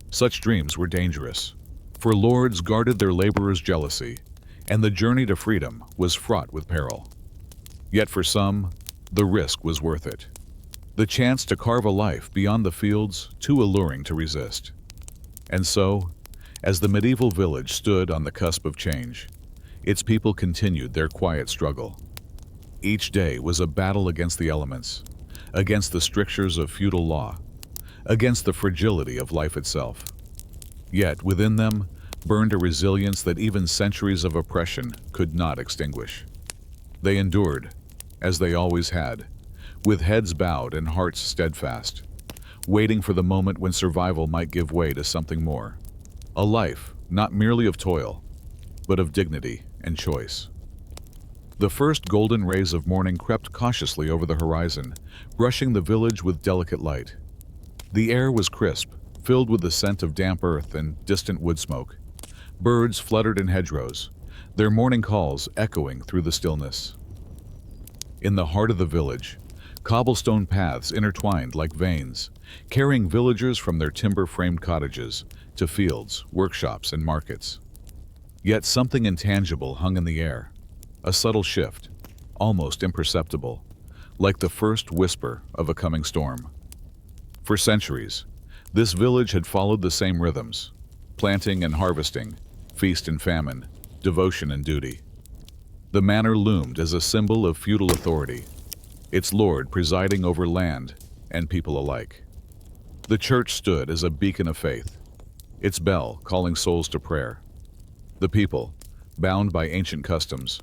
Such dreams were dangerous, for lords guarded their laborers' jealousy, and the journey to freedom was fraught with peril. Yet for some, the risk was worth it. The chance to carve a life beyond the fields too alluring to resist. And so, as the medieval village stood on the cusp of change, its people continued their quiet struggle. Each day was a battle against the elements, against the strictures of feudal law, against the fragility of life itself. Yet within them burned a resilience that even centuries of oppression could not extinguish. They endured, as they always had, with heads bowed and hearts steadfast, waiting for the moment when survival might give way to something more. A life not merely of toil, but of dignity and choice. The first golden rays of morning crept cautiously over the horizon, brushing the village with delicate light. The air was crisp, filled with the scent of damp earth and distant wood smoke. Birds fluttered in hedgerows, their morning calls echoing through the stillness. In the heart of the village, cobblestone paths intertwined like veins, carrying villagers from their timber-framed cottages to fields, workshops, and markets. Yet something intangible hung in the air, a subtle shift, almost imperceptible, like the first whisper of a coming storm. For centuries, this village had followed the same rhythms, planting and harvesting, feast and famine, devotion and duty. The manor loomed as a symbol of feudal authority, its lord presiding over land and people alike. The church stood as a beacon of faith, its bell calling souls to prayer. The people, bound by ancient customs,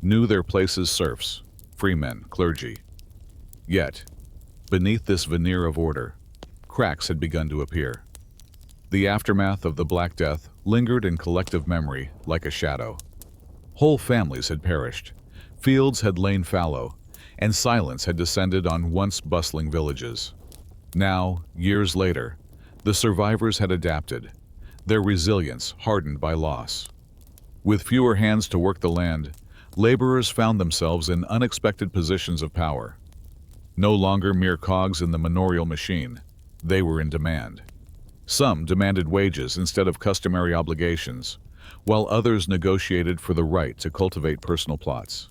knew their place as serfs, freemen, clergy. Yet, beneath this veneer of order, cracks had begun to appear. The aftermath of the Black Death lingered in collective memory like a shadow. Whole families had perished, fields had lain fallow, and silence had descended on once bustling villages. Now, years later, the survivors had adapted, their resilience hardened by loss. With fewer hands to work the land, laborers found themselves in unexpected positions of power. No longer mere cogs in the manorial machine, they were in demand. Some demanded wages instead of customary obligations, while others negotiated for the right to cultivate personal plots.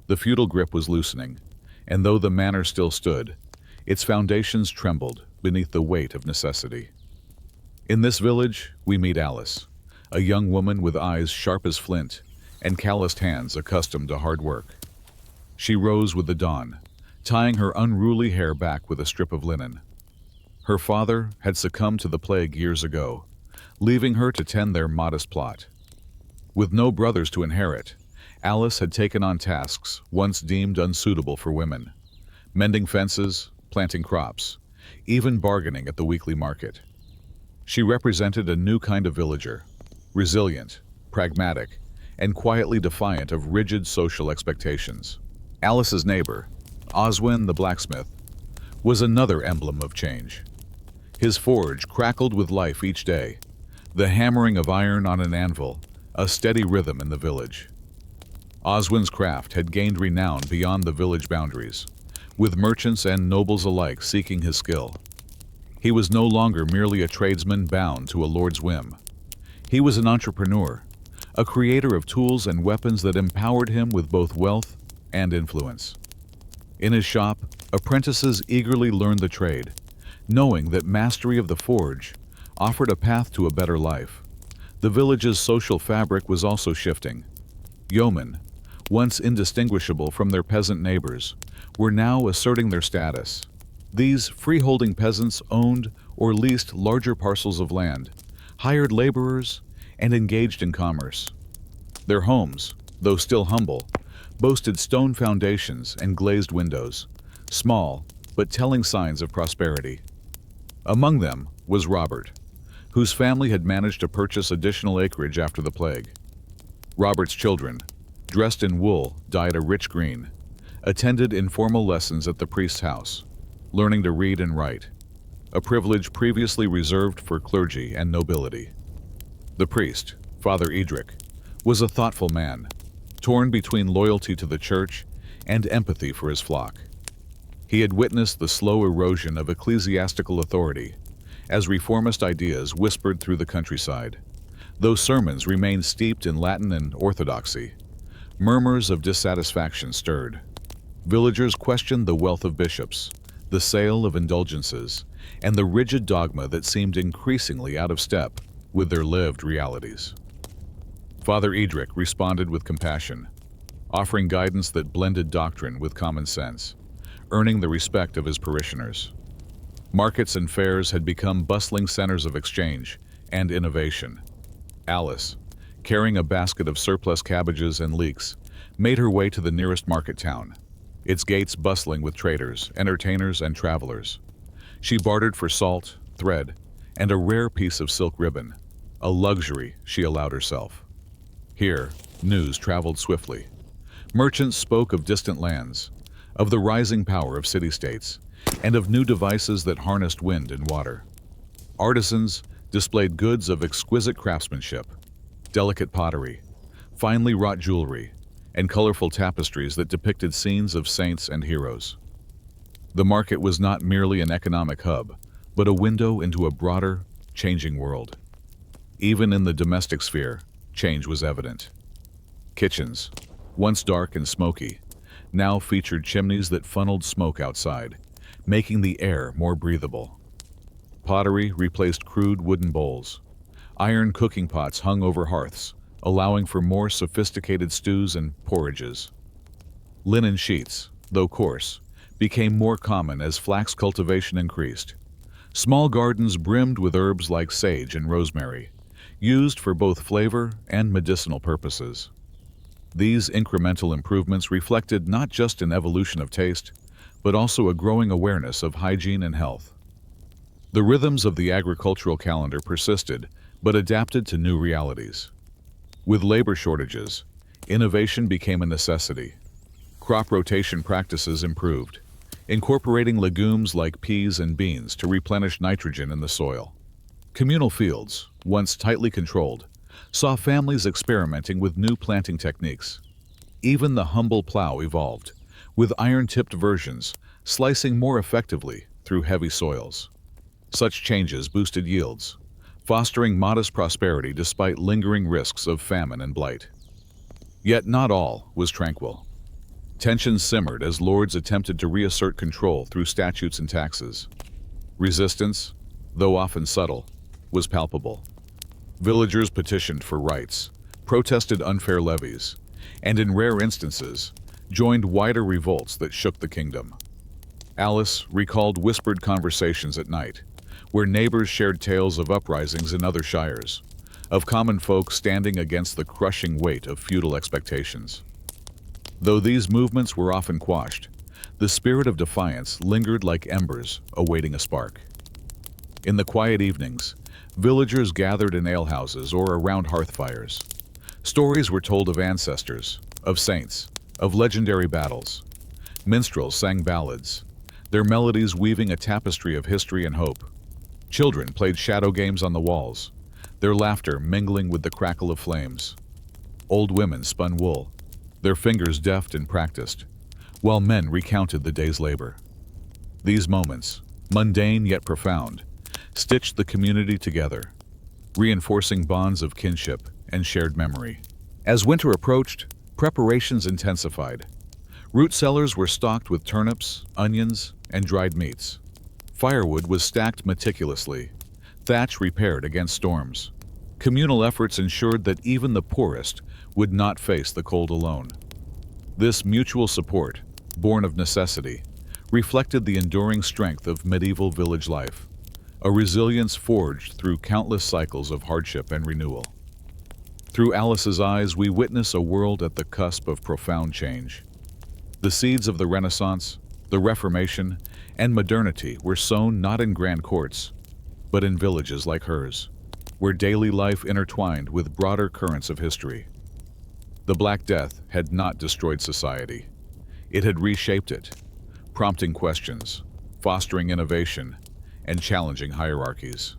The feudal grip was loosening, and though the manor still stood, its foundations trembled beneath the weight of necessity. In this village, we meet Alice, a young woman with eyes sharp as flint and calloused hands accustomed to hard work. She rose with the dawn, tying her unruly hair back with a strip of linen. Her father had succumbed to the plague years ago, leaving her to tend their modest plot. With no brothers to inherit, Alice had taken on tasks once deemed unsuitable for women, mending fences, planting crops, even bargaining at the weekly market. She represented a new kind of villager, resilient, pragmatic, and quietly defiant of rigid social expectations. Alice's neighbor, Oswin the blacksmith, was another emblem of change. His forge crackled with life each day, the hammering of iron on an anvil, a steady rhythm in the village. Oswin's craft had gained renown beyond the village boundaries, with merchants and nobles alike seeking his skill. He was no longer merely a tradesman bound to a lord's whim. He was an entrepreneur, a creator of tools and weapons that empowered him with both wealth and influence. In his shop, apprentices eagerly learned the trade, knowing that mastery of the forge offered a path to a better life. The village's social fabric was also shifting. Yeomen, once indistinguishable from their peasant neighbors, were now asserting their status. These freeholding peasants owned or leased larger parcels of land, hired laborers, and engaged in commerce. Their homes, though still humble, boasted stone foundations and glazed windows, small but telling signs of prosperity. Among them was Robert, whose family had managed to purchase additional acreage after the plague. Robert's children, dressed in wool dyed a rich green, attended informal lessons at the priest's house, learning to read and write, a privilege previously reserved for clergy and nobility. The priest, Father Edric, was a thoughtful man, torn between loyalty to the church and empathy for his flock. He had witnessed the slow erosion of ecclesiastical authority as reformist ideas whispered through the countryside. Though sermons remained steeped in Latin and orthodoxy, murmurs of dissatisfaction stirred. Villagers questioned the wealth of bishops, the sale of indulgences, and the rigid dogma that seemed increasingly out of step with their lived realities. Father Edric responded with compassion, offering guidance that blended doctrine with common sense, earning the respect of his parishioners. Markets and fairs had become bustling centers of exchange and innovation. Alice, carrying a basket of surplus cabbages and leeks, made her way to the nearest market town, its gates bustling with traders, entertainers, and travelers. She bartered for salt, thread, and a rare piece of silk ribbon, a luxury she allowed herself. Here, news traveled swiftly. Merchants spoke of distant lands, of the rising power of city-states, and of new devices that harnessed wind and water. Artisans displayed goods of exquisite craftsmanship, delicate pottery, finely wrought jewelry, and colorful tapestries that depicted scenes of saints and heroes. The market was not merely an economic hub, but a window into a broader, changing world. Even in the domestic sphere, change was evident. Kitchens, once dark and smoky, now featured chimneys that funneled smoke outside, making the air more breathable. Pottery replaced crude wooden bowls. Iron cooking pots hung over hearths, allowing for more sophisticated stews and porridges. Linen sheets, though coarse, became more common as flax cultivation increased. Small gardens brimmed with herbs like sage and rosemary, used for both flavor and medicinal purposes. These incremental improvements reflected not just an evolution of taste, but also a growing awareness of hygiene and health. The rhythms of the agricultural calendar persisted, but adapted to new realities. With labor shortages, innovation became a necessity. Crop rotation practices improved, incorporating legumes like peas and beans to replenish nitrogen in the soil. Communal fields, once tightly controlled, saw families experimenting with new planting techniques. Even the humble plow evolved, with iron-tipped versions slicing more effectively through heavy soils. Such changes boosted yields, fostering modest prosperity despite lingering risks of famine and blight. Yet not all was tranquil. Tensions simmered as lords attempted to reassert control through statutes and taxes. Resistance, though often subtle, was palpable. Villagers petitioned for rights, protested unfair levies, and in rare instances, joined wider revolts that shook the kingdom. Alice recalled whispered conversations at night, where neighbors shared tales of uprisings in other shires, of common folk standing against the crushing weight of feudal expectations. Though these movements were often quashed, the spirit of defiance lingered like embers awaiting a spark. In the quiet evenings, villagers gathered in alehouses or around hearth fires. Stories were told of ancestors, of saints, of legendary battles. Minstrels sang ballads, their melodies weaving a tapestry of history and hope. Children played shadow games on the walls, their laughter mingling with the crackle of flames. Old women spun wool, their fingers deft and practiced, while men recounted the day's labor. These moments, mundane yet profound, stitched the community together, reinforcing bonds of kinship and shared memory. As winter approached, preparations intensified. Root cellars were stocked with turnips, onions, and dried meats. Firewood was stacked meticulously, thatch repaired against storms. Communal efforts ensured that even the poorest would not face the cold alone. This mutual support, born of necessity, reflected the enduring strength of medieval village life, a resilience forged through countless cycles of hardship and renewal. Through Alice's eyes, we witness a world at the cusp of profound change. The seeds of the Renaissance, the Reformation, and modernity were sown not in grand courts, but in villages like hers, where daily life intertwined with broader currents of history. The Black Death had not destroyed society. It had reshaped it, prompting questions, fostering innovation, and challenging hierarchies.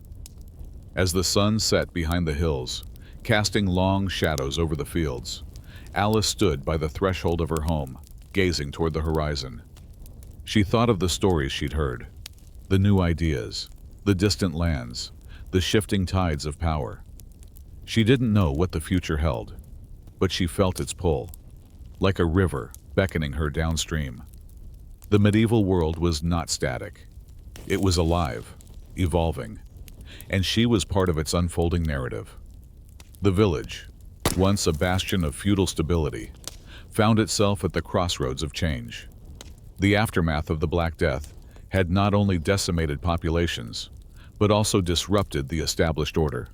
As the sun set behind the hills, casting long shadows over the fields, Alice stood by the threshold of her home, gazing toward the horizon. She thought of the stories she'd heard, the new ideas, the distant lands, the shifting tides of power. She didn't know what the future held, but she felt its pull, like a river beckoning her downstream. The medieval world was not static. It was alive, evolving, and she was part of its unfolding narrative. The village, once a bastion of feudal stability, found itself at the crossroads of change. The aftermath of the Black Death had not only decimated populations, but also disrupted the established order.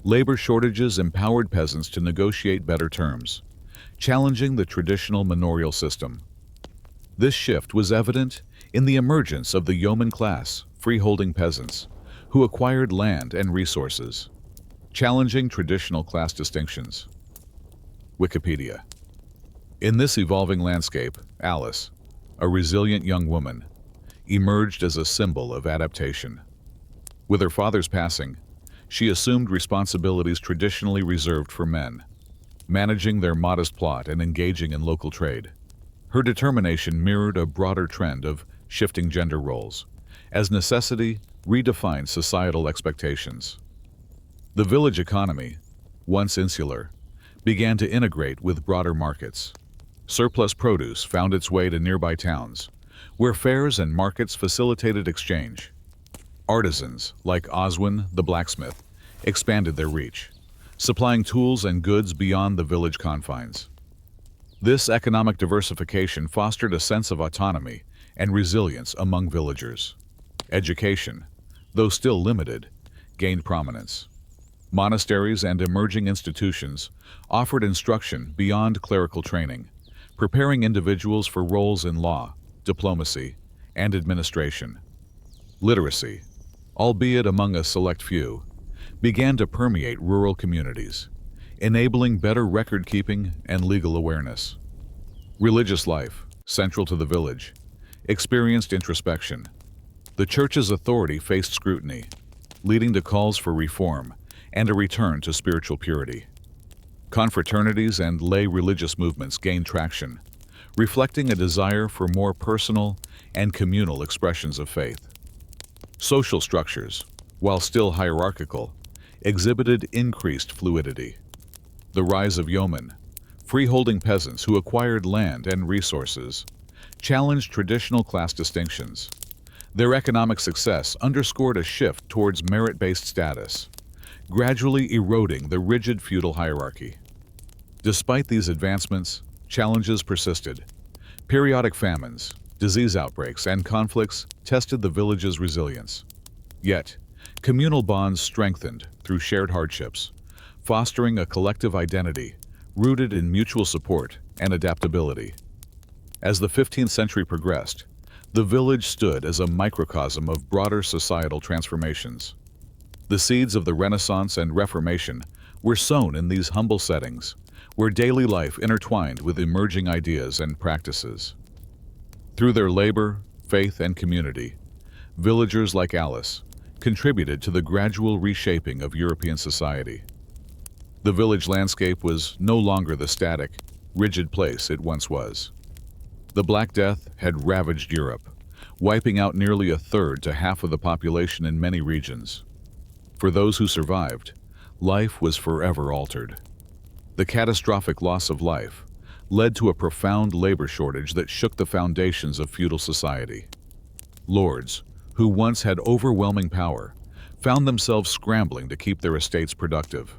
Labor shortages empowered peasants to negotiate better terms, challenging the traditional manorial system. This shift was evident in the emergence of the yeoman class, freeholding peasants, who acquired land and resources, challenging traditional class distinctions. Wikipedia. In this evolving landscape, Alice, a resilient young woman, emerged as a symbol of adaptation. With her father's passing, she assumed responsibilities traditionally reserved for men, managing their modest plot and engaging in local trade. Her determination mirrored a broader trend of shifting gender roles, as necessity redefined societal expectations. The village economy, once insular, began to integrate with broader markets. Surplus produce found its way to nearby towns, where fairs and markets facilitated exchange. Artisans, like Oswin the blacksmith, expanded their reach, supplying tools and goods beyond the village confines. This economic diversification fostered a sense of autonomy and resilience among villagers. Education, though still limited, gained prominence. Monasteries and emerging institutions offered instruction beyond clerical training, preparing individuals for roles in law, diplomacy, and administration. Literacy, albeit among a select few, began to permeate rural communities, enabling better record-keeping and legal awareness. Religious life, central to the village, experienced introspection. The church's authority faced scrutiny, leading to calls for reform and a return to spiritual purity. Confraternities and lay religious movements gained traction, reflecting a desire for more personal and communal expressions of faith. Social structures, while still hierarchical, exhibited increased fluidity. The rise of yeomen, freeholding peasants who acquired land and resources, challenged traditional class distinctions. Their economic success underscored a shift towards merit-based status, gradually eroding the rigid feudal hierarchy. Despite these advancements, challenges persisted. Periodic famines, disease outbreaks, and conflicts tested the village's resilience. Yet, communal bonds strengthened through shared hardships, fostering a collective identity rooted in mutual support and adaptability. As the 15th century progressed, the village stood as a microcosm of broader societal transformations. The seeds of the Renaissance and Reformation were sown in these humble settings, where daily life intertwined with emerging ideas and practices. Through their labor, faith, and community, villagers like Alice contributed to the gradual reshaping of European society. The village landscape was no longer the static, rigid place it once was. The Black Death had ravaged Europe, wiping out nearly a third to half of the population in many regions. For those who survived, life was forever altered. The catastrophic loss of life led to a profound labor shortage that shook the foundations of feudal society. Lords, who once had overwhelming power, found themselves scrambling to keep their estates productive.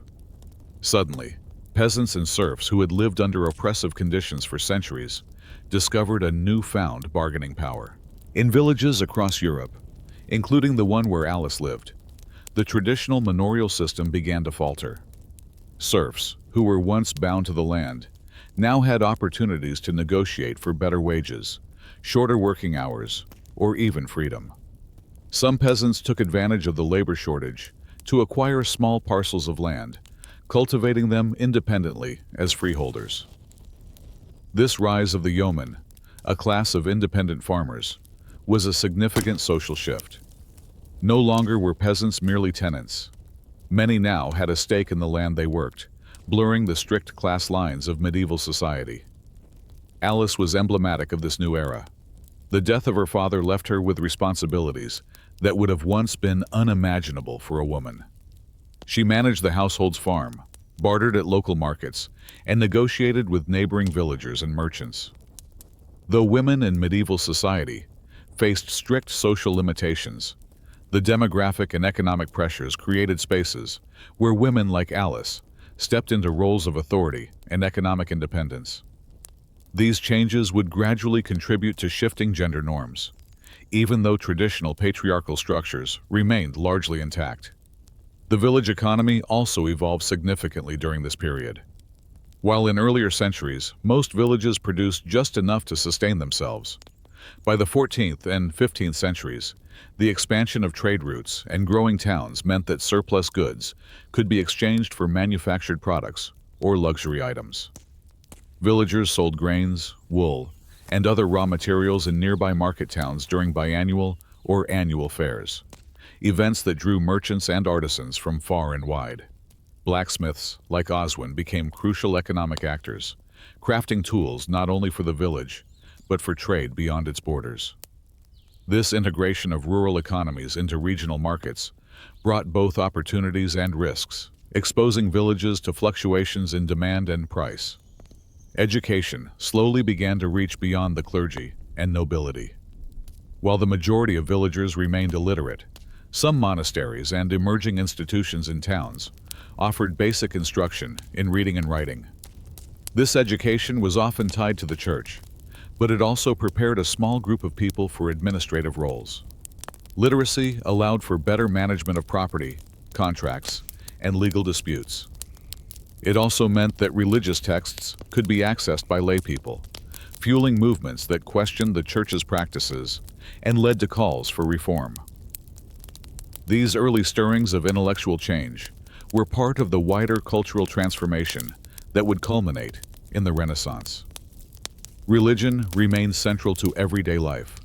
Suddenly, peasants and serfs who had lived under oppressive conditions for centuries discovered a newfound bargaining power. In villages across Europe, including the one where Alice lived, the traditional manorial system began to falter. Serfs, who were once bound to the land, now had opportunities to negotiate for better wages, shorter working hours, or even freedom. Some peasants took advantage of the labor shortage to acquire small parcels of land, cultivating them independently as freeholders. This rise of the yeoman, a class of independent farmers, was a significant social shift. No longer were peasants merely tenants. Many now had a stake in the land they worked, blurring the strict class lines of medieval society. Alice was emblematic of this new era. The death of her father left her with responsibilities that would have once been unimaginable for a woman. She managed the household's farm, bartered at local markets, and negotiated with neighboring villagers and merchants. Though women in medieval society faced strict social limitations, the demographic and economic pressures created spaces where women like Alice stepped into roles of authority and economic independence. These changes would gradually contribute to shifting gender norms, even though traditional patriarchal structures remained largely intact. The village economy also evolved significantly during this period. While in earlier centuries, most villages produced just enough to sustain themselves, by the 14th and 15th centuries, the expansion of trade routes and growing towns meant that surplus goods could be exchanged for manufactured products or luxury items. Villagers sold grains, wool, and other raw materials in nearby market towns during biannual or annual fairs, events that drew merchants and artisans from far and wide. Blacksmiths, like Oswin, became crucial economic actors, crafting tools not only for the village, but for trade beyond its borders. This integration of rural economies into regional markets brought both opportunities and risks, exposing villages to fluctuations in demand and price. Education slowly began to reach beyond the clergy and nobility. While the majority of villagers remained illiterate, some monasteries and emerging institutions in towns offered basic instruction in reading and writing. This education was often tied to the church, but it also prepared a small group of people for administrative roles. Literacy allowed for better management of property, contracts, and legal disputes. It also meant that religious texts could be accessed by laypeople, fueling movements that questioned the church's practices and led to calls for reform. These early stirrings of intellectual change were part of the wider cultural transformation that would culminate in the Renaissance. Religion remained central to everyday life.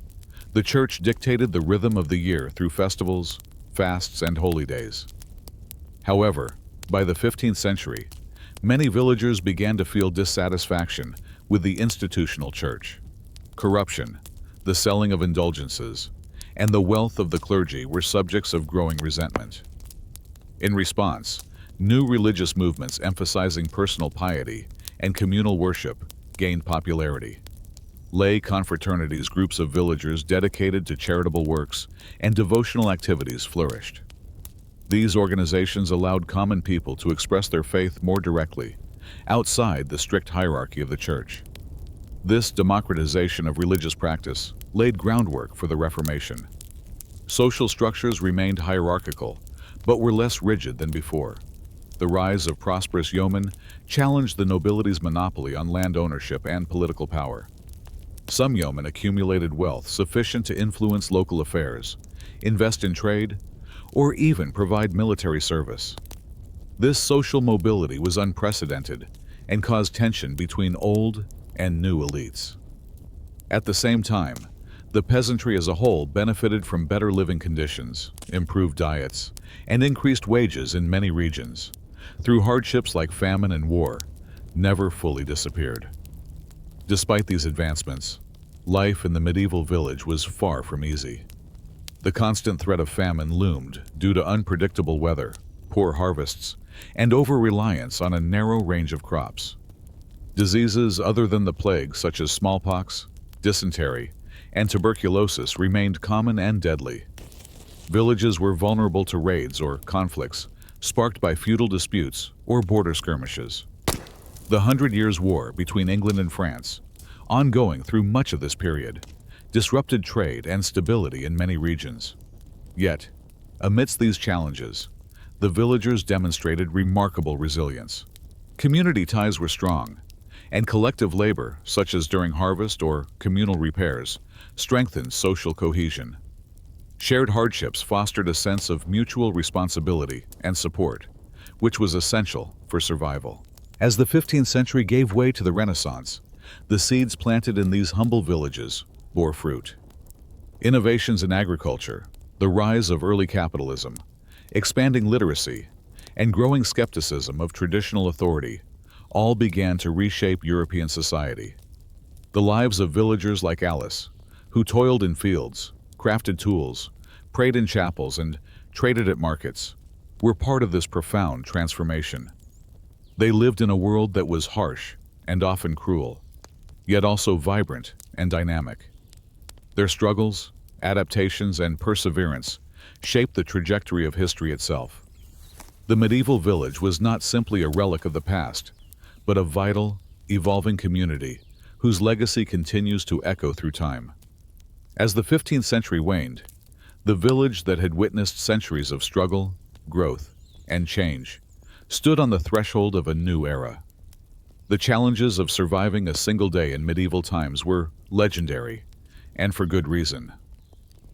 The church dictated the rhythm of the year through festivals, fasts, and holy days. However, by the 15th century, many villagers began to feel dissatisfaction with the institutional church. Corruption, the selling of indulgences, and the wealth of the clergy were subjects of growing resentment. In response, new religious movements emphasizing personal piety and communal worship gained popularity. Lay confraternities, groups of villagers dedicated to charitable works and devotional activities, flourished. These organizations allowed common people to express their faith more directly, outside the strict hierarchy of the church. This democratization of religious practice laid groundwork for the Reformation. Social structures remained hierarchical, but were less rigid than before. The rise of prosperous yeomen challenged the nobility's monopoly on land ownership and political power. Some yeomen accumulated wealth sufficient to influence local affairs, invest in trade, or even provide military service. This social mobility was unprecedented and caused tension between old and new elites. At the same time, the peasantry as a whole benefited from better living conditions, improved diets, and increased wages in many regions, through hardships like famine and war, never fully disappeared. Despite these advancements, life in the medieval village was far from easy. The constant threat of famine loomed due to unpredictable weather, poor harvests, and over-reliance on a narrow range of crops. Diseases other than the plague, such as smallpox, dysentery, and tuberculosis, remained common and deadly. Villages were vulnerable to raids or conflicts sparked by feudal disputes or border skirmishes. The Hundred Years' War between England and France, ongoing through much of this period, disrupted trade and stability in many regions. Yet, amidst these challenges, the villagers demonstrated remarkable resilience. Community ties were strong, and collective labor, such as during harvest or communal repairs, strengthened social cohesion. Shared hardships fostered a sense of mutual responsibility and support, which was essential for survival. As the 15th century gave way to the Renaissance, The seeds planted in these humble villages bore fruit. Innovations in agriculture, the rise of early capitalism, expanding literacy, and growing skepticism of traditional authority all began to reshape European society. The lives of villagers like Alice, who toiled in fields, crafted tools, prayed in chapels, and traded at markets, were part of this profound transformation. They lived in a world that was harsh and often cruel, yet also vibrant and dynamic. Their struggles, adaptations, and perseverance shaped the trajectory of history itself. The medieval village was not simply a relic of the past, but a vital, evolving community whose legacy continues to echo through time. As the 15th century waned, the village that had witnessed centuries of struggle, growth, and change stood on the threshold of a new era. The challenges of surviving a single day in medieval times were legendary, and for good reason.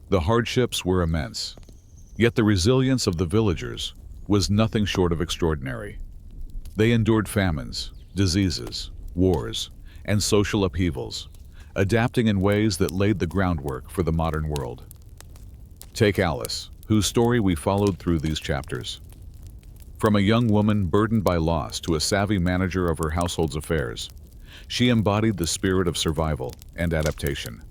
The hardships were immense, yet the resilience of the villagers was nothing short of extraordinary. They endured famines, diseases, wars, and social upheavals, adapting in ways that laid the groundwork for the modern world. Take Alice, whose story we followed through these chapters. From a young woman burdened by loss to a savvy manager of her household's affairs, she embodied the spirit of survival and adaptation.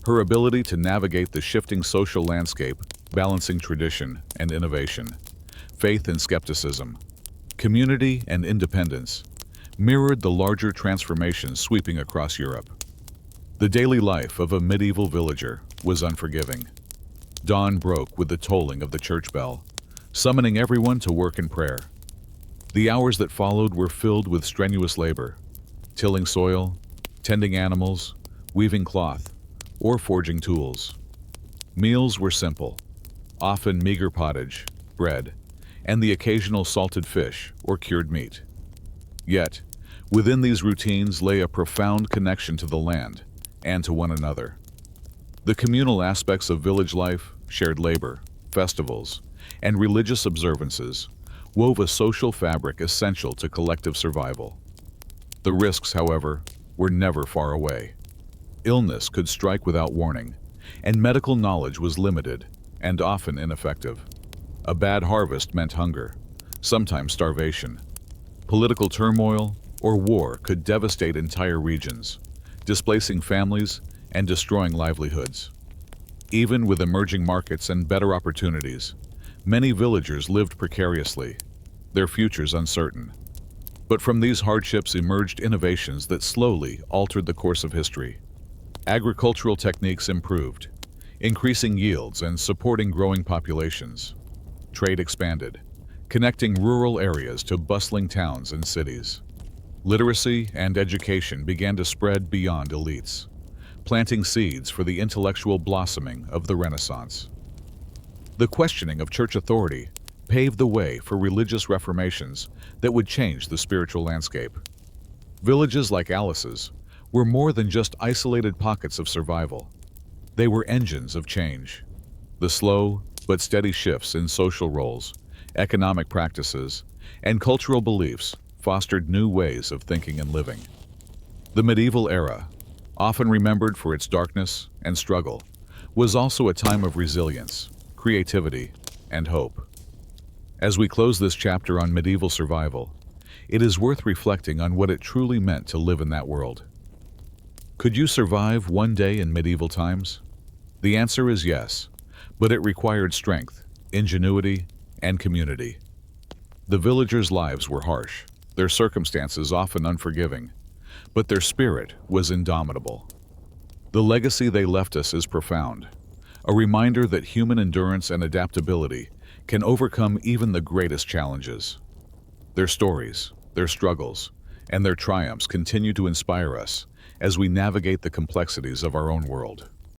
Her ability to navigate the shifting social landscape, balancing tradition and innovation, faith and skepticism, community and independence, mirrored the larger transformations sweeping across Europe. The daily life of a medieval villager was unforgiving. Dawn broke with the tolling of the church bell, summoning everyone to work and prayer. The hours that followed were filled with strenuous labor, tilling soil, tending animals, weaving cloth, or forging tools. Meals were simple, often meager pottage, bread, and the occasional salted fish or cured meat. Yet, within these routines lay a profound connection to the land and to one another. The communal aspects of village life, shared labor, festivals, and religious observances wove a social fabric essential to collective survival. The risks, however, were never far away. Illness could strike without warning, and medical knowledge was limited and often ineffective. A bad harvest meant hunger, sometimes starvation. Political turmoil or war could devastate entire regions, displacing families and destroying livelihoods. Even with emerging markets and better opportunities, many villagers lived precariously, their futures uncertain. But from these hardships emerged innovations that slowly altered the course of history. Agricultural techniques improved, increasing yields and supporting growing populations. Trade expanded, connecting rural areas to bustling towns and cities. Literacy and education began to spread beyond elites, planting seeds for the intellectual blossoming of the Renaissance. The questioning of church authority paved the way for religious reformations that would change the spiritual landscape. Villages like Alice's were more than just isolated pockets of survival. They were engines of change. The slow but steady shifts in social roles, economic practices, and cultural beliefs fostered new ways of thinking and living. The medieval era, often remembered for its darkness and struggle, was also a time of resilience, creativity, and hope. As we close this chapter on medieval survival, it is worth reflecting on what it truly meant to live in that world. Could you survive one day in medieval times? The answer is yes, but it required strength, ingenuity, and community. The villagers' lives were harsh, their circumstances often unforgiving, but their spirit was indomitable. The legacy they left us is profound, a reminder that human endurance and adaptability can overcome even the greatest challenges. Their stories, their struggles, and their triumphs continue to inspire us as we navigate the complexities of our own world.